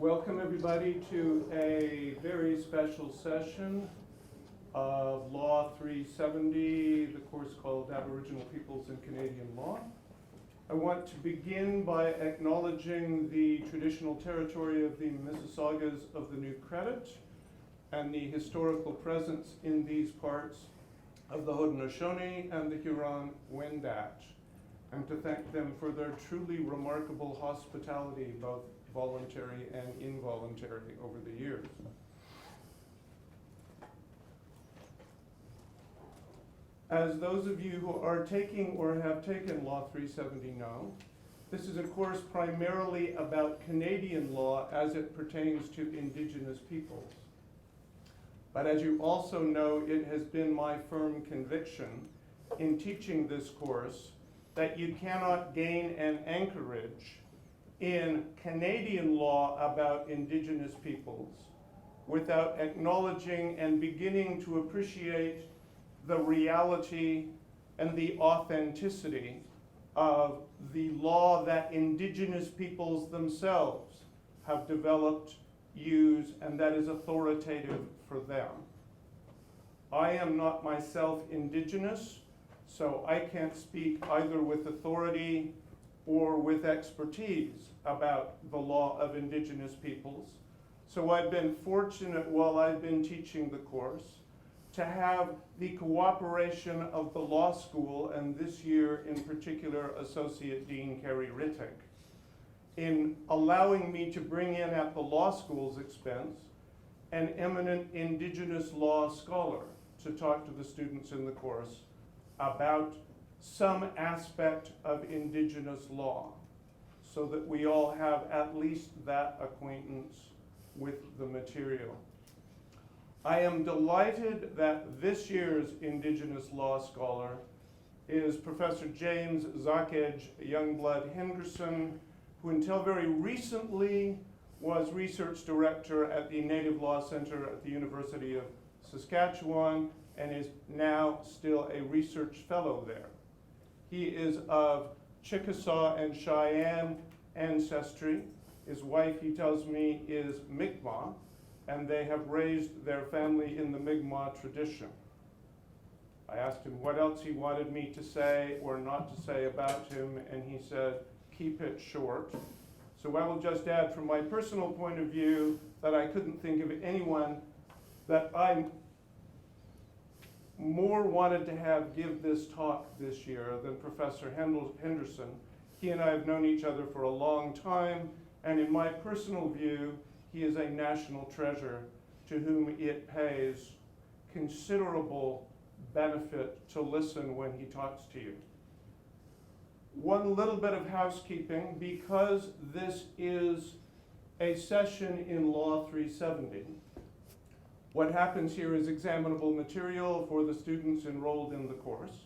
Welcome everybody to a very special session of Law 370, the course called Aboriginal Peoples in Canadian Law. I want to begin by acknowledging the traditional territory of the Mississaugas of the New Credit and the historical presence in these parts of the Haudenosaunee and the Huron-Wendat, and to thank them for their truly remarkable hospitality, both voluntary and involuntary, over the years. As those of you who are taking or have taken Law 370 know, this is a course primarily about Canadian law as it pertains to Indigenous peoples. But as you also know, it has been my firm conviction in teaching this course that you cannot gain an anchorage in Canadian law about Indigenous peoples without acknowledging and beginning to appreciate the reality and the authenticity of the law that Indigenous peoples themselves have developed, use, and that is authoritative for them. I am not myself Indigenous, so I can't speak either with authority or with expertise about the law of Indigenous peoples. So I've been fortunate while I've been teaching the course to have the cooperation of the law school, and this year in particular Associate Dean Kerry Wilkins, in allowing me to bring in at the law school's expense an eminent Indigenous law scholar to talk to the students in the course about some aspect of Indigenous law, so that we all have at least that acquaintance with the material. I am delighted that this year's Indigenous law scholar is Professor James Sákéj Youngblood Henderson, who until very recently was research director at the Native Law Center at the University of Saskatchewan and is now still a research fellow there. He is of Chickasaw and Cheyenne ancestry. His wife, he tells me, is Mi'kmaq, and they have raised their family in the Mi'kmaq tradition. I asked him what else he wanted me to say or not to say about him, and he said, keep it short. So I will just add from my personal point of view that I couldn't think of anyone that I more wanted to have give this talk this year than Professor Henderson. He and I have known each other for a long time, and in my personal view, he is a national treasure to whom it pays considerable benefit to listen when he talks to you. One little bit of housekeeping, because this is a session in Law 370. What happens here is examinable material for the students enrolled in the course.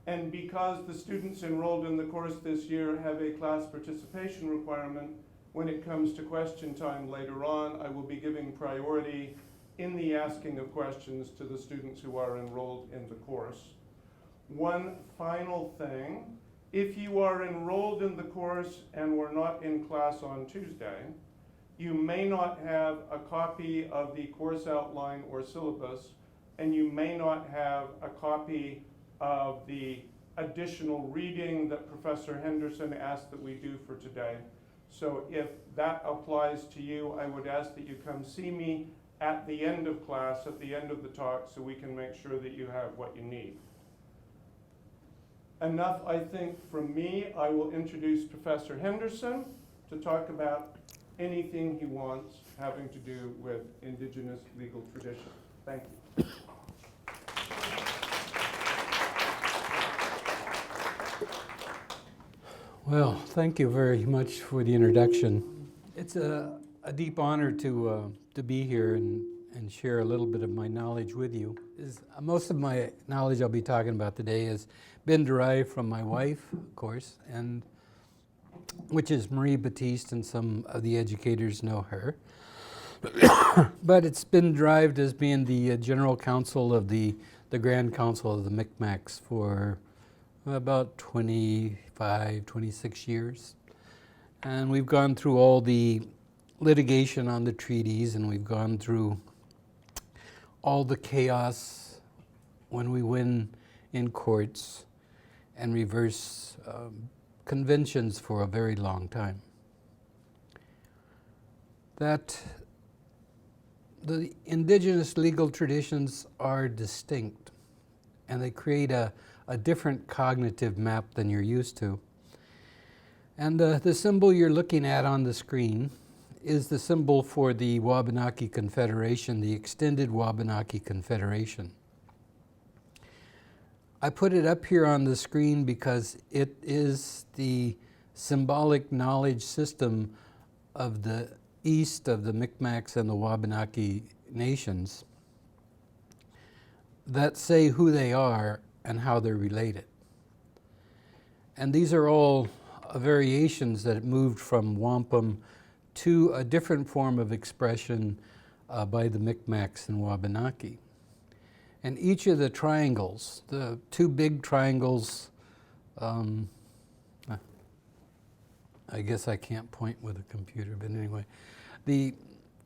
And because the students enrolled in the course this year have a class participation requirement, when it comes to question time later on, I will be giving priority in the asking of questions to the students who are enrolled in the course. One final thing, if you are enrolled in the course and were not in class on Tuesday, you may not have a copy of the course outline or syllabus, and you may not have a copy of the additional reading that Professor Henderson asked that we do for today. So if that applies to you, I would ask that you come see me at the end of class, at the end of the talk, so we can make sure that you have what you need. Enough, I think, from me. I will introduce Professor Henderson to talk about anything he wants having to do with Indigenous legal tradition. Thank you. Well, thank you very much for the introduction. It's a deep honor to be here and share a little bit of my knowledge with you. Most of my knowledge I'll be talking about today has been derived from my wife, of course, and which is Marie Batiste, and some of the educators know her. But it's been derived as being the general counsel of the Grand Council of the Micmacs for about 25, 26 years. And we've gone through all the litigation on the treaties, and we've gone through all the chaos when we win in courts and reverse conventions for a very long time. That the indigenous legal traditions are distinct, and they create a different cognitive map than you're used to. And the symbol you're looking at on the screen is the symbol for the Wabanaki Confederation, the extended Wabanaki Confederation. I put it up here on the screen because it is the symbolic knowledge system of the east of the Micmacs and the Wabanaki nations that say who they are and how they're related. And these are all variations that moved from wampum to a different form of expression by the Micmacs and Wabanaki. And each of the triangles, the two big triangles, I guess I can't point with a computer, but anyway,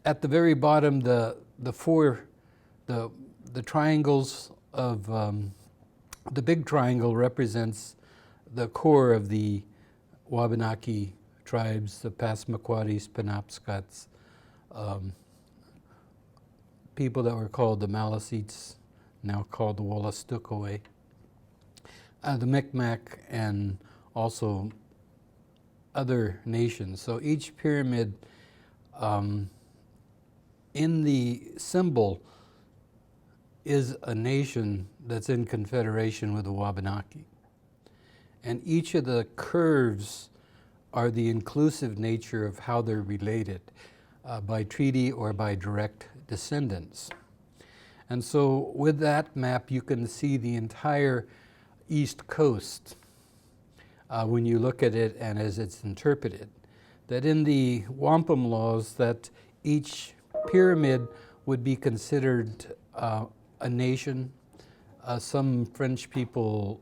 at the very bottom, the triangles of the big triangle represents the core of the Wabanaki tribes, the Passamaquoddies, Penobscots, people that were called the Maliseets, now called the Wolastoqey, the Micmac, and also other nations. So each pyramid in the symbol is a nation that's in confederation with the Wabanaki. And each of the curves are the inclusive nature of how they're related by treaty or by direct descendants. And so with that map, you can see the entire East Coast when you look at it and as it's interpreted. That in the wampum laws, that each pyramid would be considered a nation. Some French people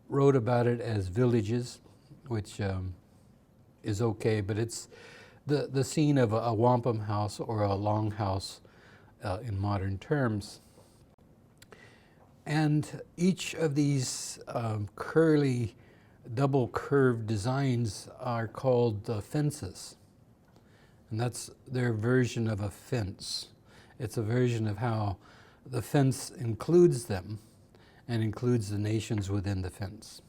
wrote about it as villages, which is okay, but it's the scene of a wampum house or a longhouse in modern terms. And each of these curly, double curved designs are called fences. And that's their version of a fence. It's a version of how the fence includes them and includes the nations within the fence.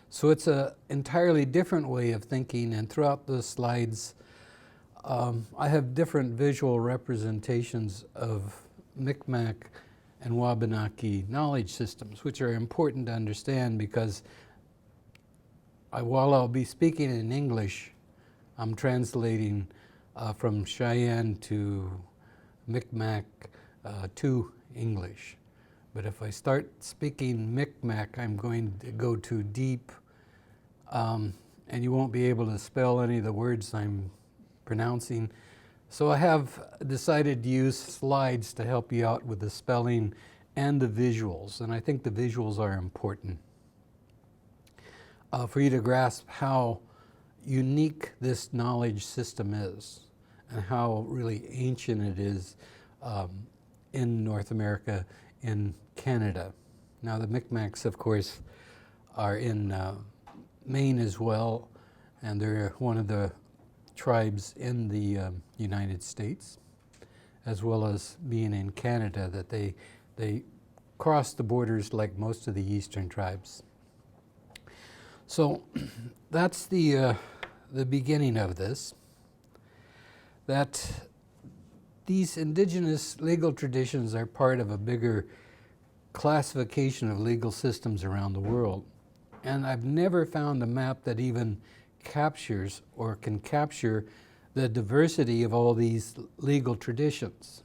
So it's an entirely different way of thinking, and throughout the slides, I have different visual representations of Micmac and Wabanaki knowledge systems, which are important to understand because while I'll be speaking in English, I'm translating from Cheyenne to Micmac to English. But if I start speaking Micmac, I'm going to go too deep, and you won't be able to spell any of the words I'm pronouncing. So I have decided to use slides to help you out with the spelling and the visuals, and I think the visuals are important for you to grasp how unique this knowledge system is and how really ancient it is in North America, in Canada. Now the Micmacs, of course, are in Maine as well, and they're one of the tribes in the United States, as well as being in Canada, that they cross the borders like most of the eastern tribes. So that's the beginning of this, that these indigenous legal traditions are part of a bigger classification of legal systems around the world. And I've never found a map that even captures or can capture the diversity of all these legal traditions.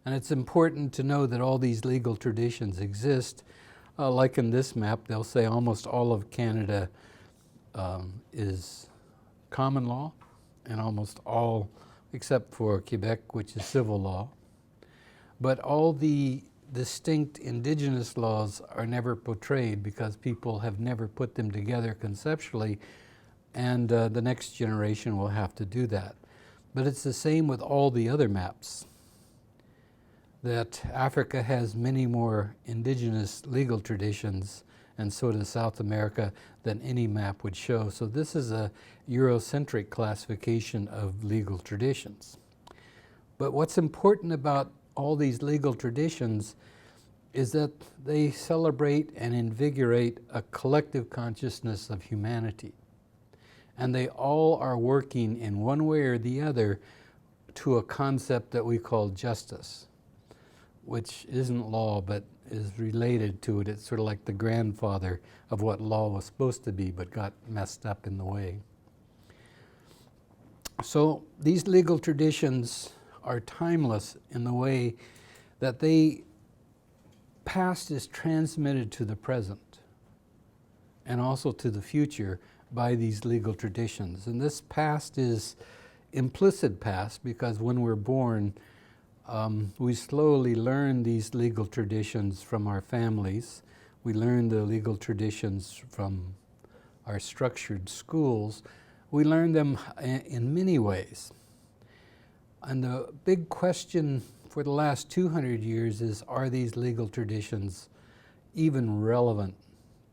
And it's important to know that all these legal traditions exist. Like in this map, they'll say almost all of Canada is common law, and almost all, except for Quebec, which is civil law. But all the distinct indigenous laws are never portrayed because people have never put them together conceptually and the next generation will have to do that. But it's the same with all the other maps, that Africa has many more indigenous legal traditions, and so does South America, than any map would show. So this is a Eurocentric classification of legal traditions. But what's important about all these legal traditions is that they celebrate and invigorate a collective consciousness of humanity. And they all are working in one way or the other to a concept that we call justice, which isn't law but is related to it. It's sort of like the grandfather of what law was supposed to be but got messed up in the way. So these legal traditions are timeless in the way that past is transmitted to the present and also to the future by these legal traditions. And this past is implicit past because when we're born, we slowly learn these legal traditions from our families. We learn the legal traditions from our structured schools. We learn them in many ways. And the big question for the last 200 years is, are these legal traditions even relevant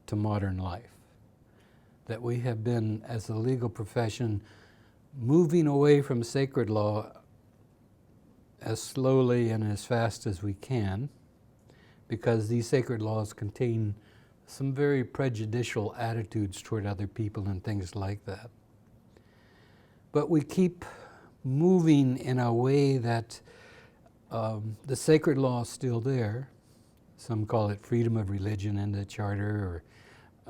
to modern life? That we have been, as a legal profession, moving away from sacred law as slowly and as fast as we can, because these sacred laws contain some very prejudicial attitudes toward other people and things like that. But we keep moving in a way that the sacred law is still there. Some call it freedom of religion in the charter, or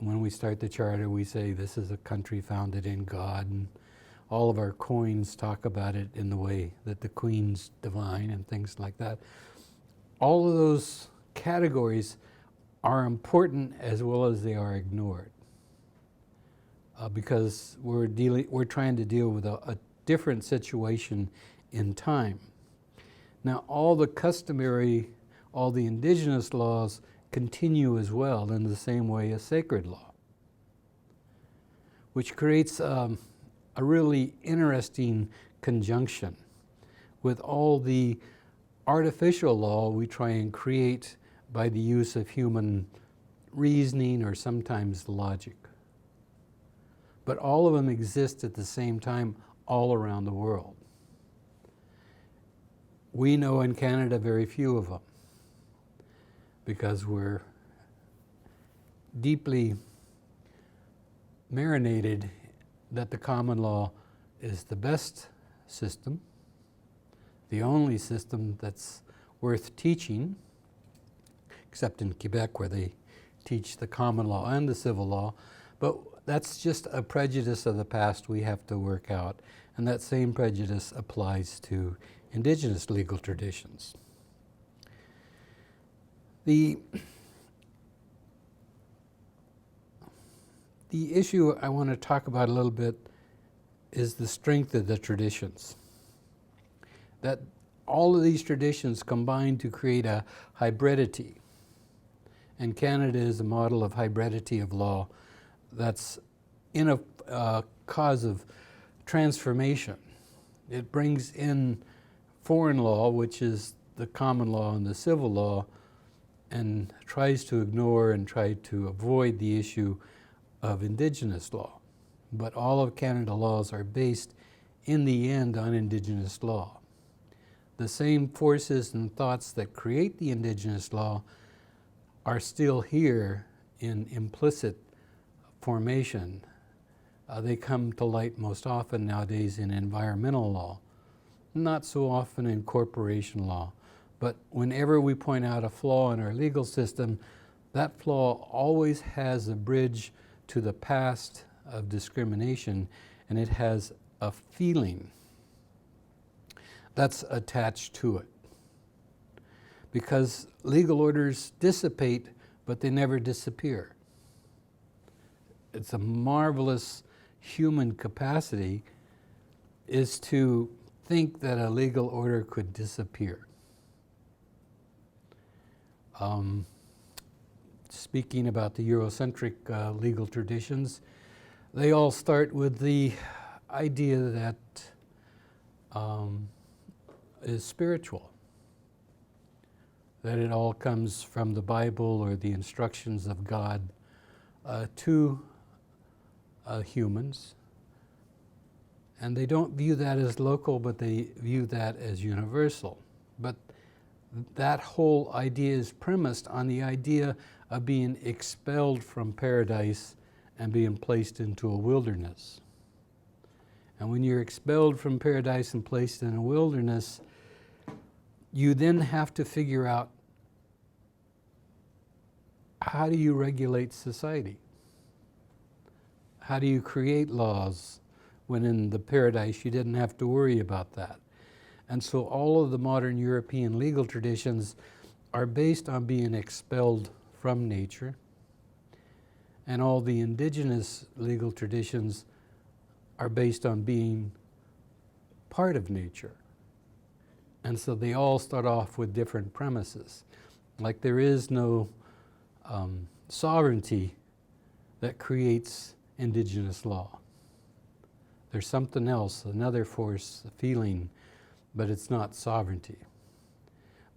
when we start the charter we say this is a country founded in God, and all of our coins talk about it in the way that the Queen's divine and things like that. All of those categories are important as well as they are ignored, because we're trying to deal with a different situation in time. Now all the customary, all the indigenous laws continue as well in the same way as sacred law, which creates a really interesting conjunction with all the artificial law we try and create by the use of human reasoning or sometimes logic. But all of them exist at the same time all around the world. We know in Canada very few of them because we're deeply marinated that the common law is the best system, the only system that's worth teaching, except in Quebec where they teach the common law and the civil law. But that's just a prejudice of the past we have to work out, and that same prejudice applies to Indigenous legal traditions. The issue I want to talk about a little bit is the strength of the traditions. That all of these traditions combine to create a hybridity. And Canada is a model of hybridity of law that's in a cause of transformation. It brings in foreign law, which is the common law and the civil law, and tries to ignore and try to avoid the issue of Indigenous law. But all of Canada laws are based in the end on Indigenous law. The same forces and thoughts that create the Indigenous law are still here in implicit formation. They come to light most often nowadays in environmental law, not so often in corporation law. But whenever we point out a flaw in our legal system, that flaw always has a bridge to the past of discrimination, and it has a feeling that's attached to it. Because legal orders dissipate, but they never disappear. It's a marvelous human capacity is to think that a legal order could disappear. Speaking about the Eurocentric legal traditions, they all start with the idea that is spiritual, that it all comes from the Bible or the instructions of God to humans. And they don't view that as local, but they view that as universal. But that whole idea is premised on the idea of being expelled from paradise and being placed into a wilderness. And when you're expelled from paradise and placed in a wilderness, you then have to figure out, how do you regulate society? How do you create laws when in the paradise you didn't have to worry about that? And so all of the modern European legal traditions are based on being expelled from nature, and all the indigenous legal traditions are based on being part of nature. And so they all start off with different premises. Like there is no sovereignty that creates indigenous law. There's something else, another force, a feeling, but it's not sovereignty.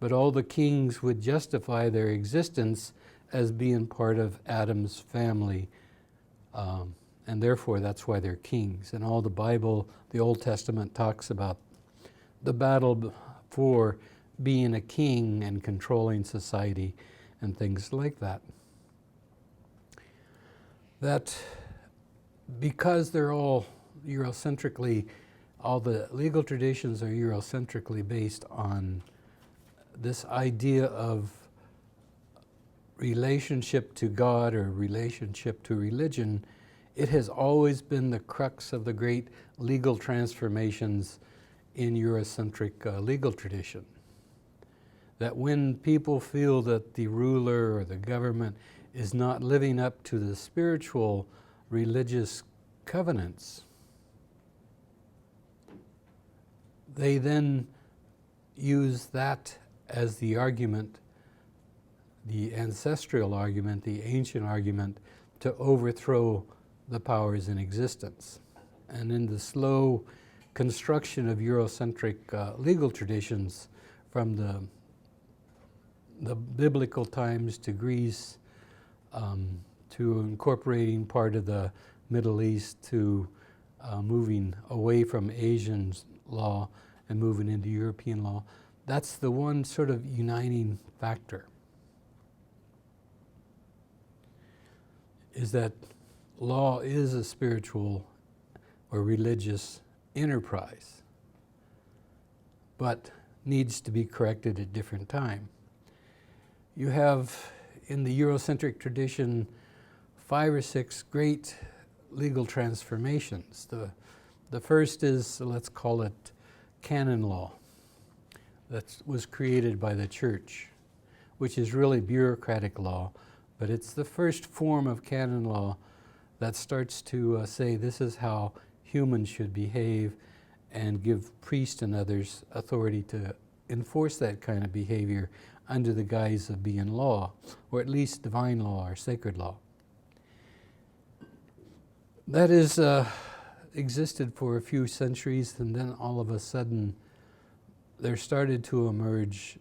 But all the kings would justify their existence as being part of Adam's family, and therefore that's why they're kings. And all the Bible, the Old Testament talks about the battle for being a king and controlling society and things like that. That because they're all Eurocentrically, all the legal traditions are Eurocentrically based on this idea of relationship to God or relationship to religion, it has always been the crux of the great legal transformations in Eurocentric legal tradition. That when people feel that the ruler or the government is not living up to the spiritual religious covenants, they then use that as the argument, the ancestral argument, the ancient argument, to overthrow the powers in existence. And in the slow construction of Eurocentric legal traditions, from the biblical times to Greece, to incorporating part of the Middle East, to moving away from Asian law and moving into European law, that's the one sort of uniting factor, is that law is a spiritual or religious enterprise, but needs to be corrected at different time. You have in the Eurocentric tradition 5 or 6 great legal transformations. The first is, let's call it canon law, that was created by the church, which is really bureaucratic law, but it's the first form of canon law that starts to say this is how humans should behave and give priests and others authority to enforce that kind of behavior under the guise of being law, or at least divine law or sacred law. That is existed for a few centuries, and then all of a sudden there started to emerge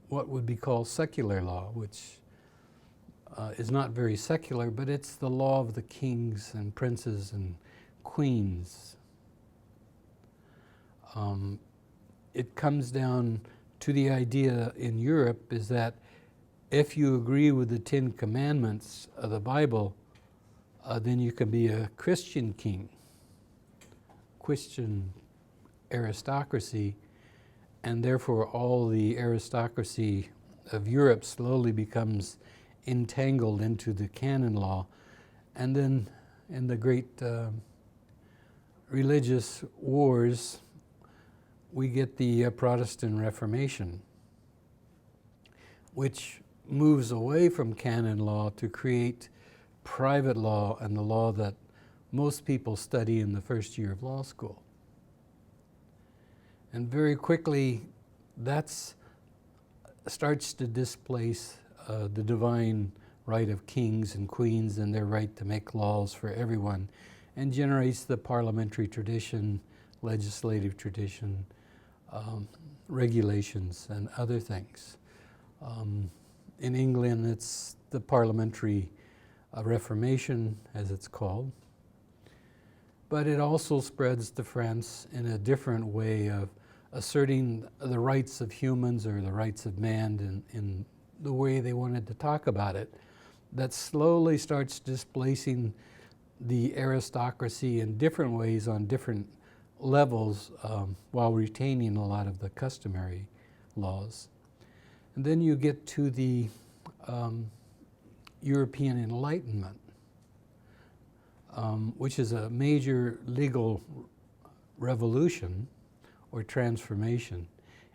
what would be called secular law, which is not very secular, but it's the law of the kings and princes and queens. It comes down to the idea in Europe is that if you agree with the 10 Commandments of the Bible, then you can be a Christian king, Christian aristocracy, and therefore all the aristocracy of Europe slowly becomes entangled into the canon law. And then in the great religious wars, we get the Protestant Reformation, which moves away from canon law to create private law and the law that most people study in the first year of law school. And very quickly, that starts to displace the divine right of kings and queens and their right to make laws for everyone, and generates the parliamentary tradition, legislative tradition, regulations, and other things. In England, it's the parliamentary Reformation, as it's called. But it also spreads to France in a different way of asserting the rights of humans or the rights of man in the way they wanted to talk about it, that slowly starts displacing the aristocracy in different ways on different levels while retaining a lot of the customary laws. And then you get to the European Enlightenment, which is a major legal revolution or transformation,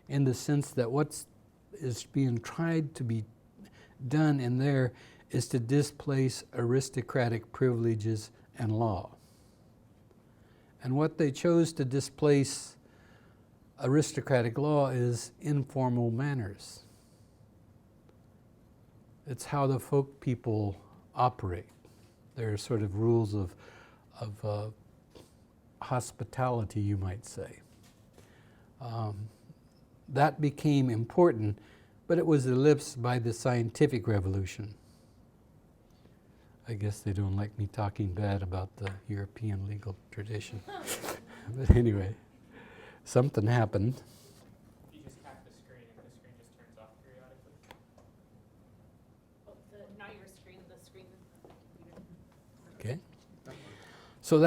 in the sense that what is being tried to be done in there is to displace aristocratic privileges and law. And what they chose to displace aristocratic law is informal manners. It's how the folk people operate. There are sort of rules of hospitality, you might say. That became important, but it was eclipsed by the scientific revolution. I guess they don't like me talking bad about the European legal tradition. But anyway, something happened. You just tap the screen and the screen just turns off periodically. Not your screen, the screen of the Okay. computer. So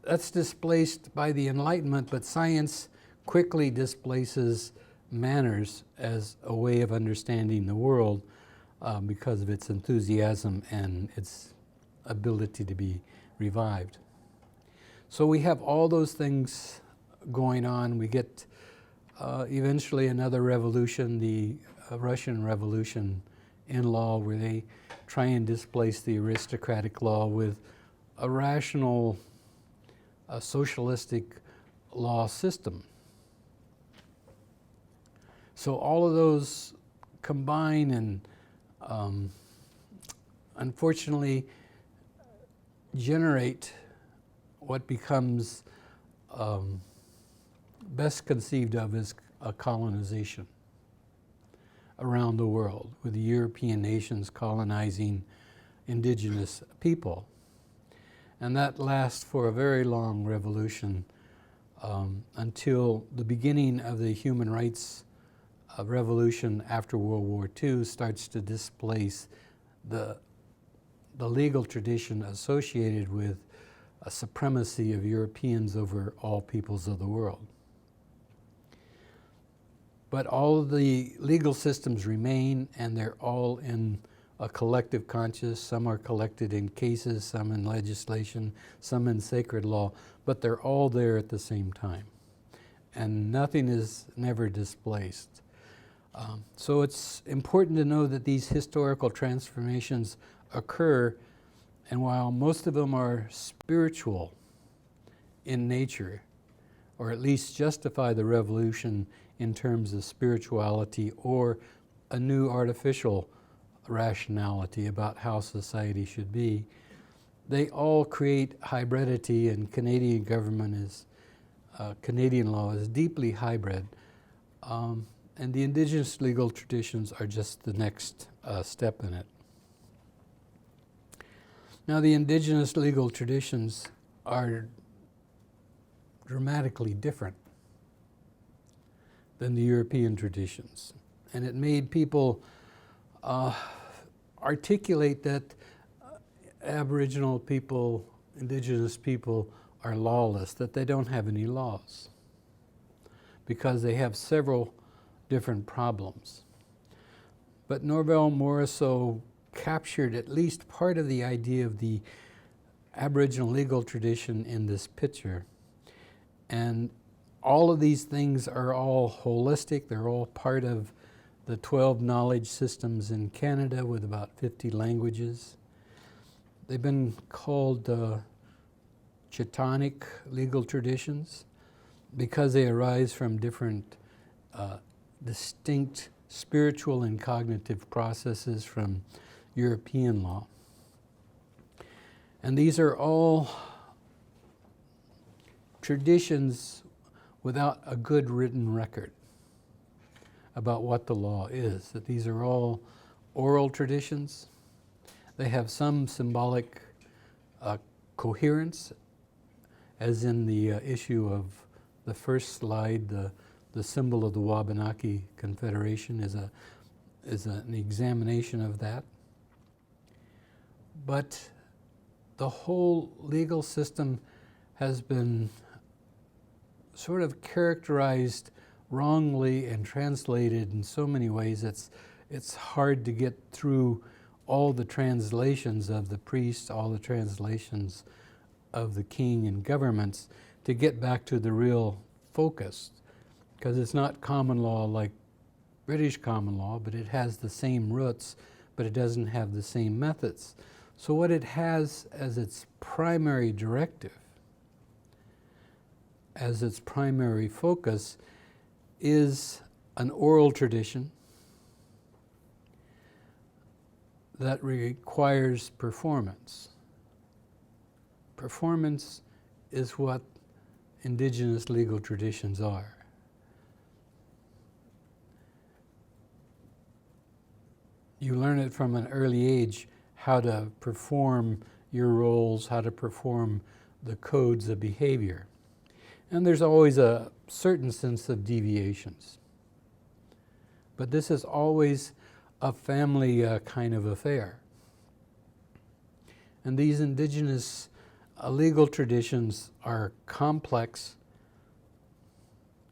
that's displaced by the Enlightenment, but science quickly displaces manners as a way of understanding the world because of its enthusiasm and its ability to be revived. So we have all those things going on. We get eventually another revolution, the Russian Revolution in law, where they try and displace the aristocratic law with a rational, socialistic law system. So all of those combine and unfortunately generate what becomes best conceived of as a colonization around the world, with the European nations colonizing indigenous people. And that lasts for a very long revolution until the beginning of the human rights revolution after World War II starts to displace the legal tradition associated with a supremacy of Europeans over all peoples of the world. But all of the legal systems remain, and they're all in a collective conscious. Some are collected in cases, some in legislation, some in sacred law, but they're all there at the same time. And nothing is never displaced. So it's important to know that these historical transformations occur, and while most of them are spiritual in nature, or at least justify the revolution in terms of spirituality or a new artificial rationality about how society should be, they all create hybridity, and Canadian government is, Canadian law is deeply hybrid. And the Indigenous legal traditions are just the next step in it. Now, the Indigenous legal traditions are dramatically different than the European traditions. And it made people articulate that Aboriginal people, Indigenous people, are lawless, that they don't have any laws, because they have several different problems. But Norval Morrisseau captured at least part of the idea of the Aboriginal legal tradition in this picture. And all of these things are all holistic. They're all part of the 12 knowledge systems in Canada with about 50 languages. They've been called Chthonic legal traditions because they arise from different distinct spiritual and cognitive processes from European law. And these are all traditions without a good written record about what the law is. That these are all oral traditions. They have some symbolic coherence, as in the issue of the first slide, the symbol of the Wabanaki Confederation is an examination of that. But the whole legal system has been sort of characterized wrongly and translated in so many ways it's hard to get through all the translations of the priests, all the translations of the king and governments to get back to the real focus, because it's not common law like British common law, but it has the same roots, but it doesn't have the same methods. So what it has as its primary directive, as its primary focus, is an oral tradition that requires performance. Performance is what Indigenous legal traditions are. You learn it from an early age how to perform your roles, how to perform the codes of behavior. And there's always a certain sense of deviations. But this is always a family kind of affair. And these Indigenous legal traditions are complex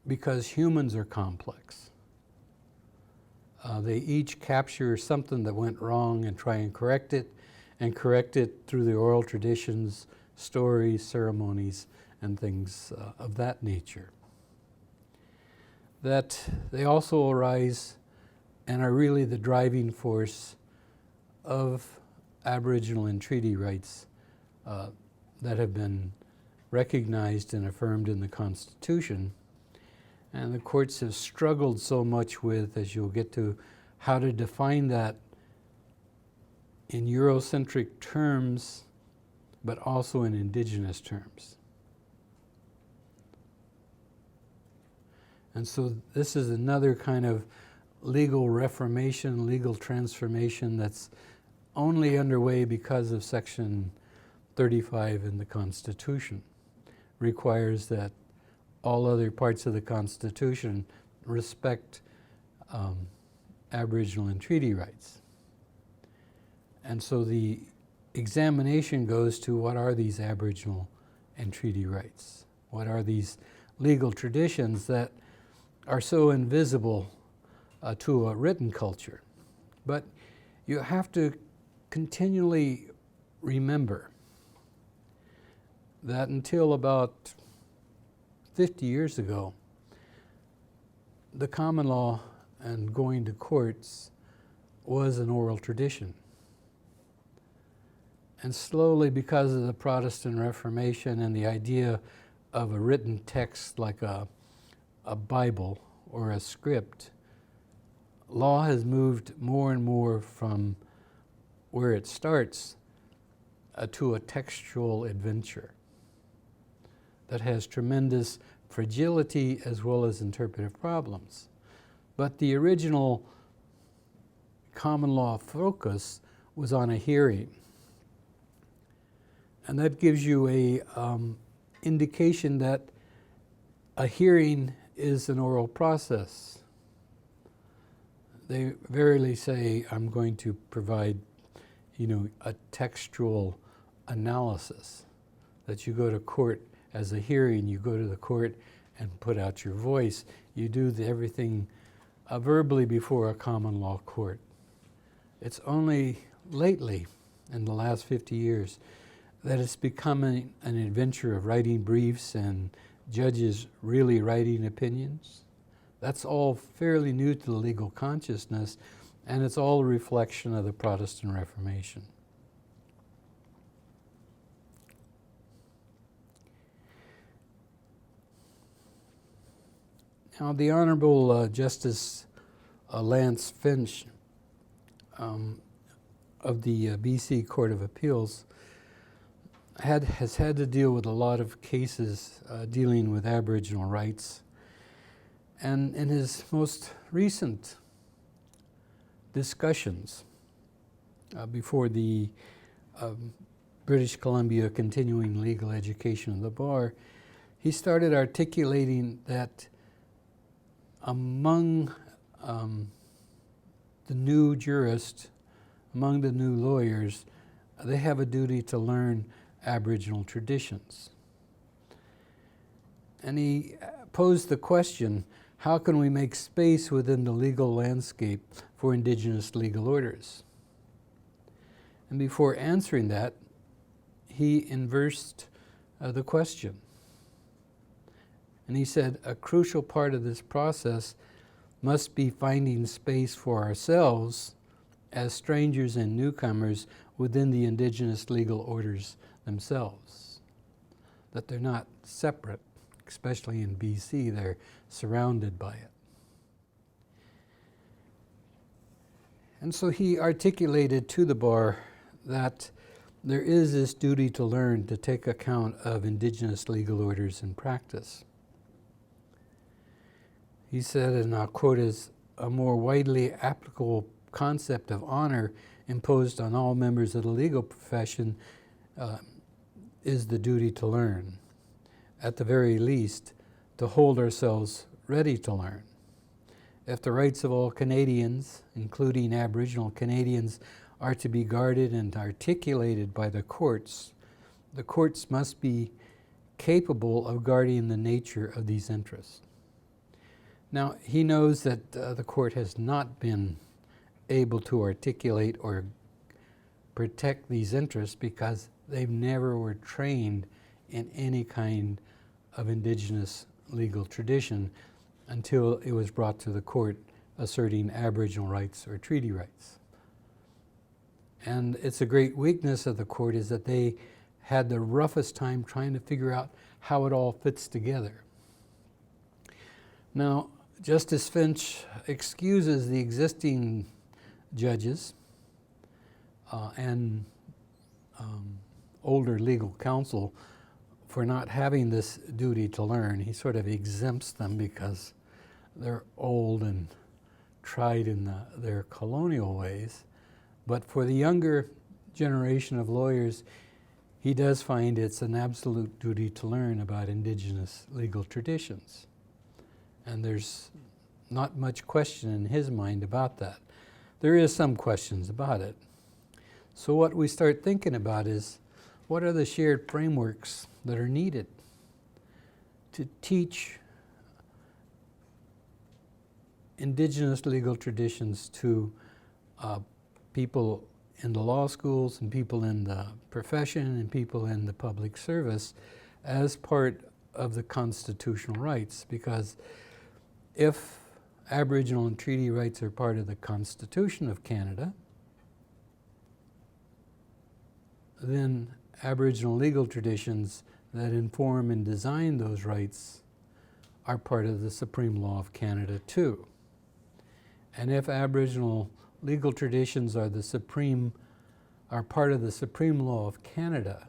because humans are complex. They each capture something that went wrong and try and correct it through the oral traditions, stories, ceremonies, and things of that nature. That they also arise and are really the driving force of Aboriginal and treaty rights that have been recognized and affirmed in the Constitution. And the courts have struggled so much with, as you'll get to, how to define that in Eurocentric terms, but also in Indigenous terms. And so this is another kind of legal reformation, legal transformation that's only underway because of Section 35 in the Constitution. Requires that all other parts of the Constitution respect Aboriginal and treaty rights. And so the examination goes to what are these Aboriginal and treaty rights? What are these legal traditions that are so invisible to a written culture? But you have to continually remember that until about 50 years ago, the common law and going to courts was an oral tradition. And slowly, because of the Protestant Reformation and the idea of a written text like a Bible or a script, law has moved more and more from where it starts to a textual adventure that has tremendous fragility as well as interpretive problems. But the original common law focus was on a hearing. And that gives you a indication that a hearing is an oral process. They verily say, I'm going to provide, a textual analysis. That you go to court as a hearing, you go to the court and put out your voice. You do everything verbally before a common law court. It's only lately, in the last 50 years, that it's becoming an adventure of writing briefs and judges really writing opinions. That's all fairly new to the legal consciousness, and it's all a reflection of the Protestant Reformation. Now, the Honorable Justice Lance Finch of the BC Court of Appeals has had to deal with a lot of cases dealing with Aboriginal rights. And in his most recent discussions before the British Columbia Continuing Legal Education of the Bar, he started articulating that among the new jurists, among the new lawyers, they have a duty to learn Aboriginal traditions. And he posed the question, how can we make space within the legal landscape for Indigenous legal orders? And before answering that, he inversed the question. And he said, a crucial part of this process must be finding space for ourselves as strangers and newcomers within the Indigenous legal orders themselves. That they're not separate, especially in BC, they're surrounded by it. And so he articulated to the bar that there is this duty to learn to take account of Indigenous legal orders in practice. He said, and I'll quote, is a more widely applicable concept of honor imposed on all members of the legal profession is the duty to learn. At the very least, to hold ourselves ready to learn. If the rights of all Canadians, including Aboriginal Canadians, are to be guarded and articulated by the courts must be capable of guarding the nature of these interests. Now, he knows that the court has not been able to articulate or protect these interests because they never were trained in any kind of Indigenous legal tradition until it was brought to the court asserting Aboriginal rights or treaty rights. And it's a great weakness of the court is that they had the roughest time trying to figure out how it all fits together. Now, Justice Finch excuses the existing judges and older legal counsel for not having this duty to learn. He sort of exempts them because they're old and tried in their colonial ways. But for the younger generation of lawyers, he does find it's an absolute duty to learn about Indigenous legal traditions. And there's not much question in his mind about that. There is some questions about it. So what we start thinking about is, what are the shared frameworks that are needed to teach Indigenous legal traditions to people in the law schools and people in the profession and people in the public service as part of the constitutional rights? Because if Aboriginal and treaty rights are part of the Constitution of Canada, then Aboriginal legal traditions that inform and design those rights are part of the supreme law of Canada too. And if Aboriginal legal traditions are part of the supreme law of Canada,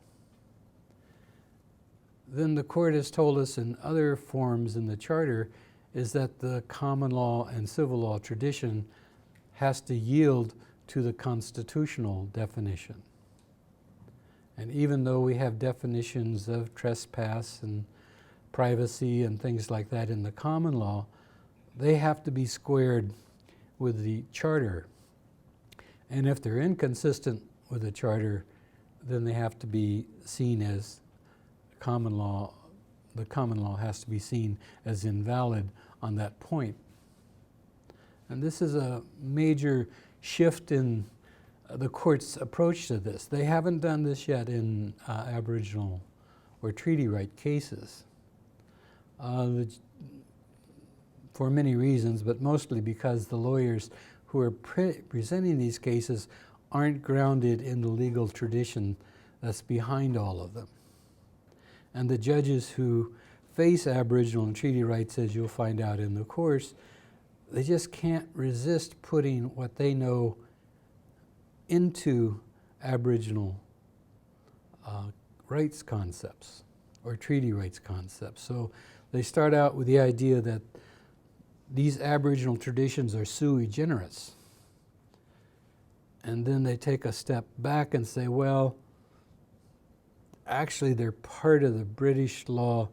then the court has told us in other forms in the Charter is that the common law and civil law tradition has to yield to the constitutional definition. And even though we have definitions of trespass and privacy and things like that in the common law, they have to be squared with the Charter. And if they're inconsistent with the Charter, then they have to be seen as common law. The common law has to be seen as invalid on that point. And this is a major shift in the court's approach to this. They haven't done this yet in Aboriginal or treaty right cases for many reasons, but mostly because the lawyers who are presenting these cases aren't grounded in the legal tradition that's behind all of them. And the judges who face Aboriginal and treaty rights, as you'll find out in the course, they just can't resist putting what they know into Aboriginal rights concepts or treaty rights concepts. So they start out with the idea that these Aboriginal traditions are sui generis. And then they take a step back and say, well, actually they're part of the British law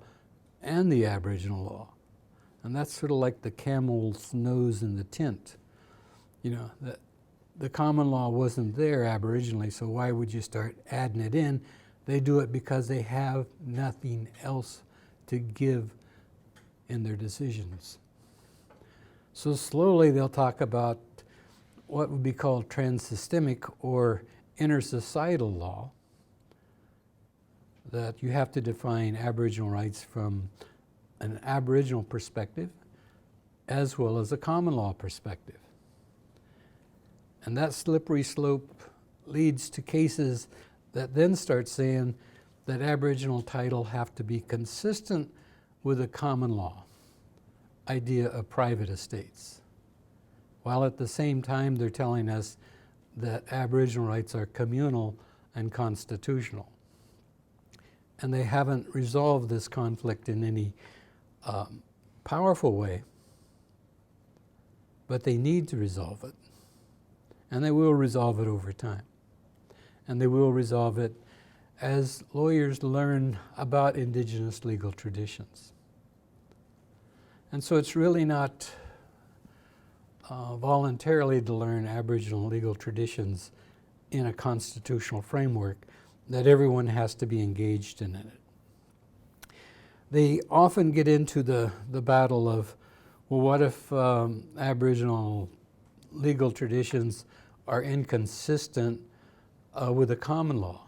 and the Aboriginal law. And that's sort of like the camel's nose in the tent. You know, the common law wasn't there aboriginally, so why would you start adding it in? They do it because they have nothing else to give in their decisions. So slowly they'll talk about what would be called trans-systemic or intersocietal law, that you have to define Aboriginal rights from an Aboriginal perspective as well as a common law perspective. And that slippery slope leads to cases that then start saying that Aboriginal title have to be consistent with a common law idea of private estates, while at the same time they're telling us that Aboriginal rights are communal and constitutional. And they haven't resolved this conflict in any powerful way, but they need to resolve it. And they will resolve it over time. And they will resolve it as lawyers learn about Indigenous legal traditions. And so it's really not voluntarily to learn Aboriginal legal traditions in a constitutional framework, that everyone has to be engaged in it. They often get into the battle of, well, what if Aboriginal legal traditions are inconsistent with the common law?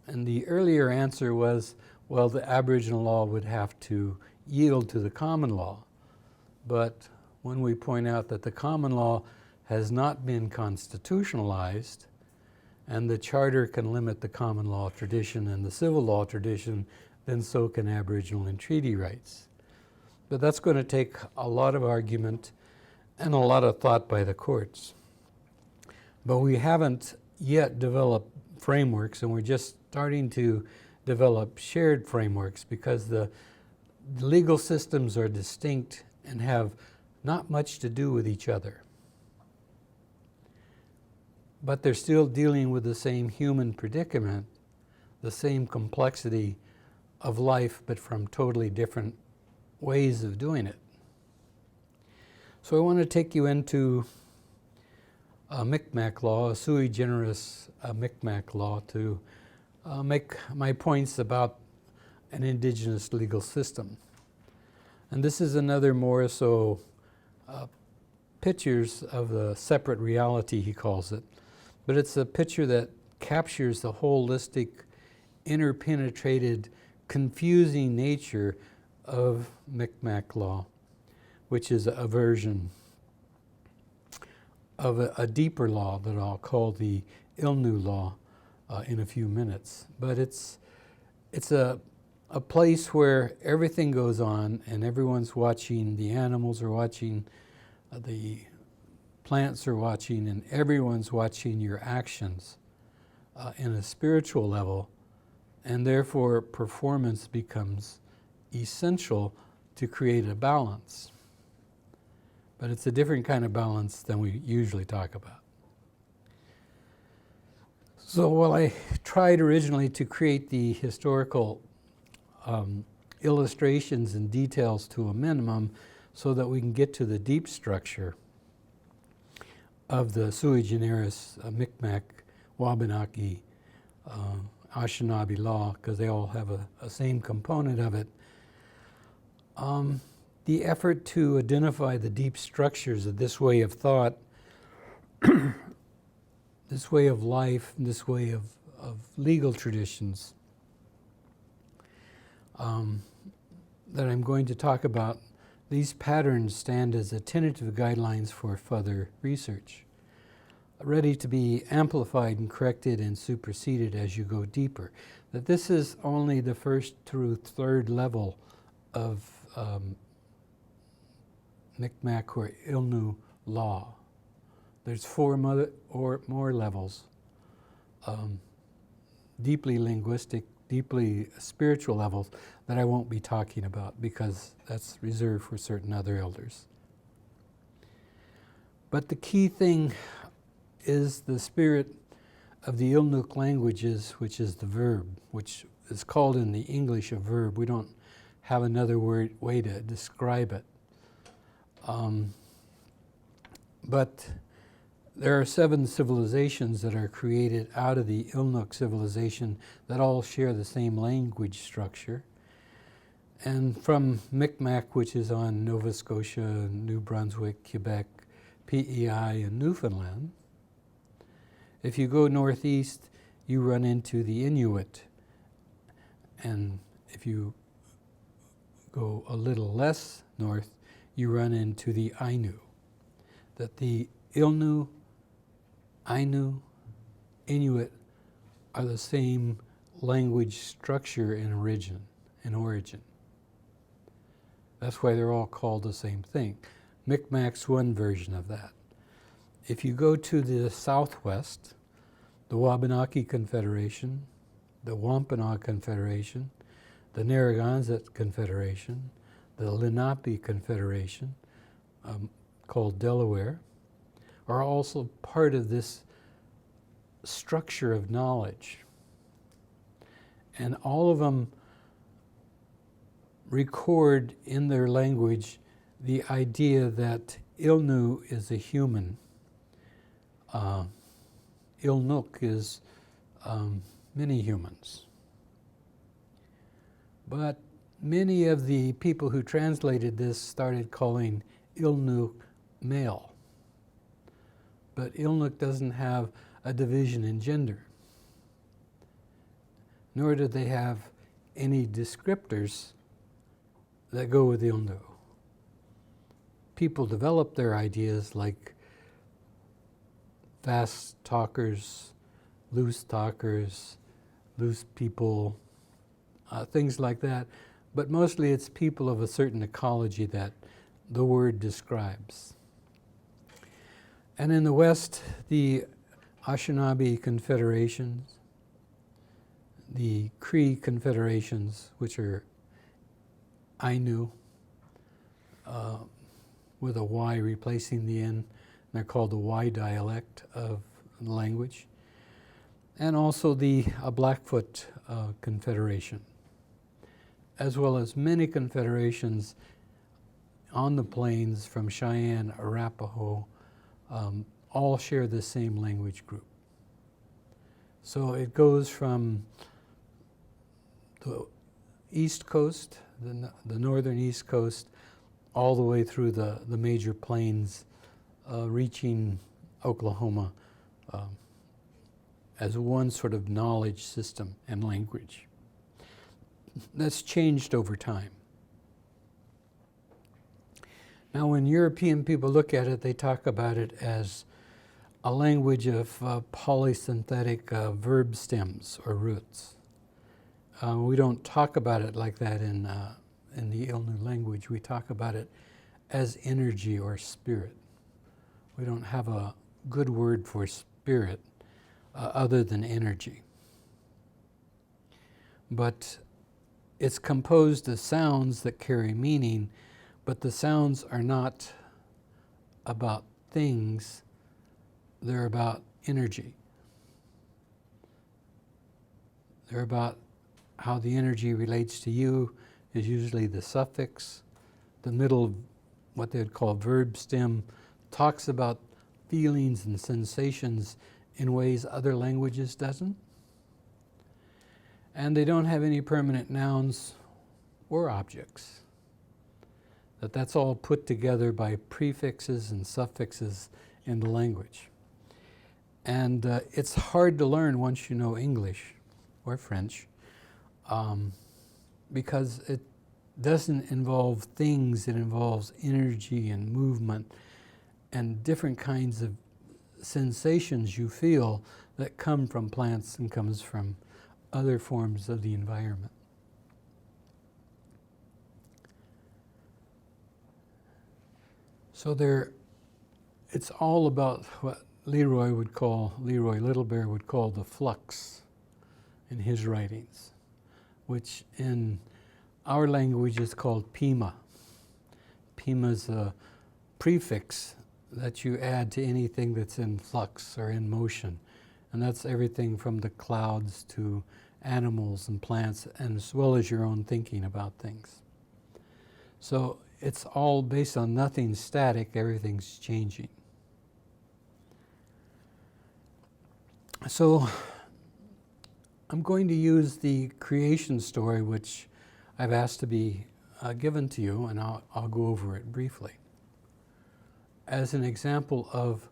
And the earlier answer was, well, the Aboriginal law would have to yield to the common law. But when we point out that the common law has not been constitutionalized, and the Charter can limit the common law tradition and the civil law tradition, then so can Aboriginal and treaty rights. But that's going to take a lot of argument and a lot of thought by the courts. But we haven't yet developed frameworks, and we're just starting to develop shared frameworks because the legal systems are distinct and have not much to do with each other. But they're still dealing with the same human predicament, the same complexity of life, but from totally different ways of doing it. So I want to take you into a Micmac law, a sui generis Micmac law, to make my points about an Indigenous legal system. And this is another Morrisseau pictures of the separate reality, he calls it. But it's a picture that captures the holistic, interpenetrated, confusing nature of Micmac law, which is a version of a deeper law that I'll call the Ilnu law in a few minutes. But it's a place where everything goes on and everyone's watching, the animals are watching, the plants are watching, and everyone's watching your actions in a spiritual level, and therefore performance becomes essential to create a balance. But it's a different kind of balance than we usually talk about. So while I tried originally to create the historical illustrations and details to a minimum so that we can get to the deep structure of the sui generis Micmac, Wabanaki, Anishinaabe law, because they all have a same component of it. The effort to identify the deep structures of this way of thought, this way of life, this way of legal traditions that I'm going to talk about, these patterns stand as a tentative guidelines for further research, ready to be amplified and corrected and superseded as you go deeper. That this is only the first through third level of Micmac or Ilnu law. There's four or more levels. Deeply linguistic, deeply spiritual levels that I won't be talking about because that's reserved for certain other elders. But the key thing is the spirit of the Ilnuk languages, which is the verb, which is called in the English a verb. We don't have another way to describe it. But there are 7 civilizations that are created out of the Ilnuk civilization that all share the same language structure. And from Micmac, which is on Nova Scotia, New Brunswick, Quebec, PEI, and Newfoundland, if you go northeast, you run into the Inuit. And if you go a little less north, you run into the Ainu. That the Ilnu, Ainu, Inuit are the same language structure and origin. That's why they're all called the same thing. Micmac's one version of that. If you go to the southwest, the Wabanaki Confederation, the Wampanoag Confederation, the Narragansett Confederation, the Lenape Confederation, called Delaware, are also part of this structure of knowledge. And all of them record in their language the idea that Ilnu is a human. Ilnuk is many humans. But many of the people who translated this started calling Ilnuk male. But Ilnuk doesn't have a division in gender, nor do they have any descriptors that go with Ilnu. People develop their ideas like fast talkers, loose people, things like that. But mostly it's people of a certain ecology that the word describes. And in the West, the Anishinaabe confederations, the Cree confederations, which are Ainu, with a Y replacing the N. They're called the Y dialect of the language. And also the Blackfoot Confederation, as well as many confederations on the plains from Cheyenne, Arapaho, all share the same language group. So it goes from the East Coast, the northern East Coast, all the way through the major plains, reaching Oklahoma as one sort of knowledge system and language. That's changed over time. Now, when European people look at it, they talk about it as a language of polysynthetic verb stems or roots. We don't talk about it like that in the Ilnu language. We talk about it as energy or spirit. We don't have a good word for spirit other than energy. But it's composed of sounds that carry meaning, but the sounds are not about things, they're about energy. They're about how the energy relates to you is usually the suffix. The middle, what they'd call verb stem, talks about feelings and sensations in ways other languages doesn't. And they don't have any permanent nouns or objects. That's all put together by prefixes and suffixes in the language. And it's hard to learn once you know English or French, because it doesn't involve things, it involves energy and movement and different kinds of sensations you feel that come from plants and comes from other forms of the environment. So there it's all about what Leroy Little Bear would call the flux in his writings, which in our language is called Pima. Pima is a prefix that you add to anything that's in flux or in motion. And that's everything from the clouds to animals and plants, and as well as your own thinking about things. So it's all based on nothing static, everything's changing. So I'm going to use the creation story, which I've asked to be given to you, and I'll go over it briefly, as an example of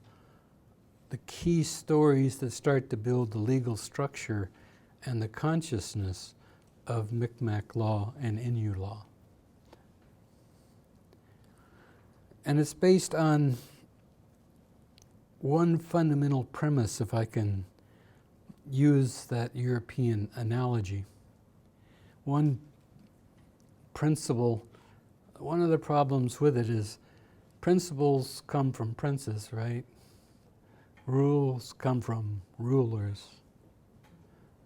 the key stories that start to build the legal structure and the consciousness of Mi'kmaq law and Innu law. And it's based on one fundamental premise, if I can use that European analogy. One principle, one of the problems with it is principles come from princes, right? Rules come from rulers,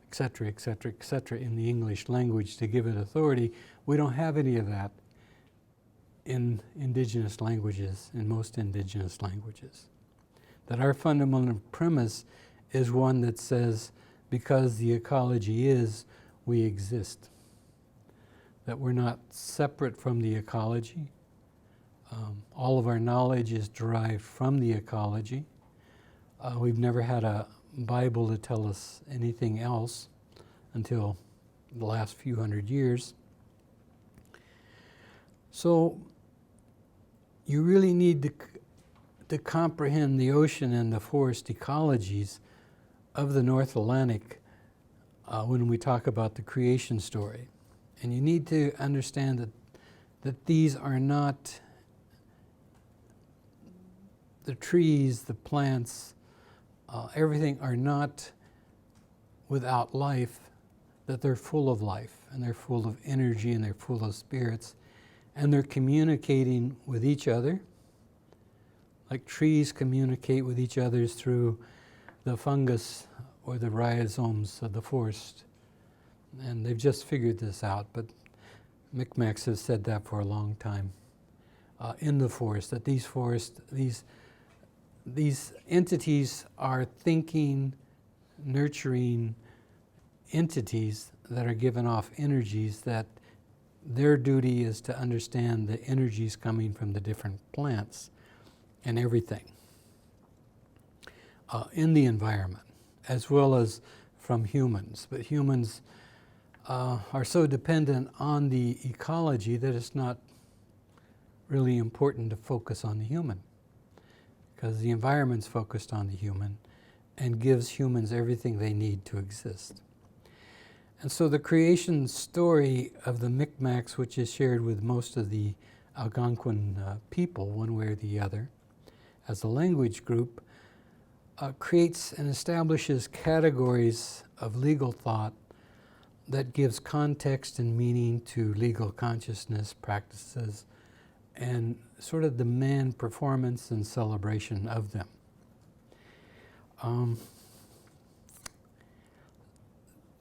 etc., etc., etc. in the English language to give it authority. We don't have any of that in Indigenous languages, in most Indigenous languages. That our fundamental premise is one that says, because the ecology is, we exist. That we're not separate from the ecology. All of our knowledge is derived from the ecology. We've never had a Bible to tell us anything else until the last few hundred years. So you really need to comprehend the ocean and the forest ecologies of the North Atlantic when we talk about the creation story. And you need to understand that these are not the trees, the plants, everything are not without life, that they're full of life, and they're full of energy, and they're full of spirits, and they're communicating with each other, like trees communicate with each other through the fungus or the rhizomes of the forest. And they've just figured this out, but Mi'kmaq have said that for a long time in the forest, that these entities are thinking, nurturing entities that are giving off energies, that their duty is to understand the energies coming from the different plants and everything in the environment, as well as from humans. But humans are so dependent on the ecology that it's not really important to focus on the human, because the environment's focused on the human and gives humans everything they need to exist. And so the creation story of the Mi'kmaq, which is shared with most of the Algonquin people, one way or the other, as a language group, creates and establishes categories of legal thought that gives context and meaning to legal consciousness practices and sort of demand performance and celebration of them.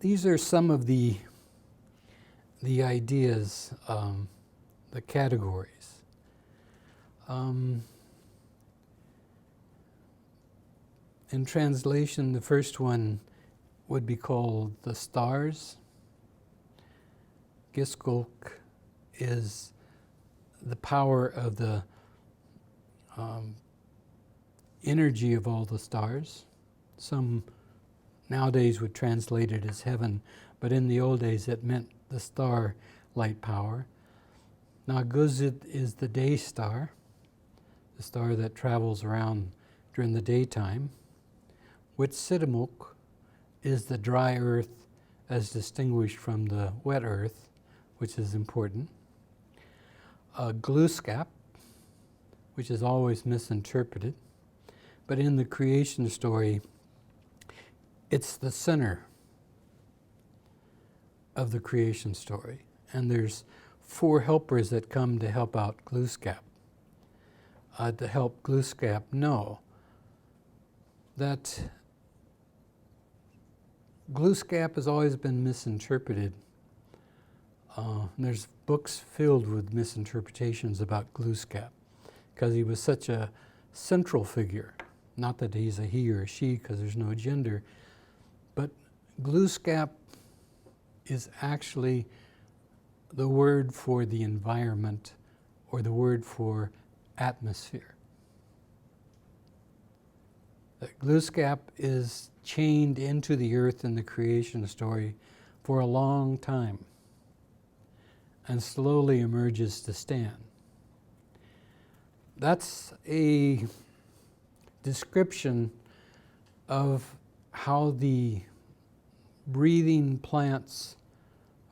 These are some of the ideas, the categories. In translation, the first one would be called the stars. Giskolk is the power of the energy of all the stars. Some nowadays would translate it as heaven, but in the old days it meant the star light power. Naguzit is the day star, the star that travels around during the daytime. Witsitamuk is the dry earth as distinguished from the wet earth, which is important. Gluskap, which is always misinterpreted, but in the creation story, it's the center of the creation story. And there's 4 helpers that come to help out Gluskap. to help Glooscap know that Glooscap has always been misinterpreted. There's books filled with misinterpretations about Glooscap because he was such a central figure. Not that he's a he or a she, because there's no gender, but Glooscap is actually the word for the environment, or the word for atmosphere. That Glooscap is chained into the earth in the creation story for a long time and slowly emerges to stand. That's a description of how the breathing plants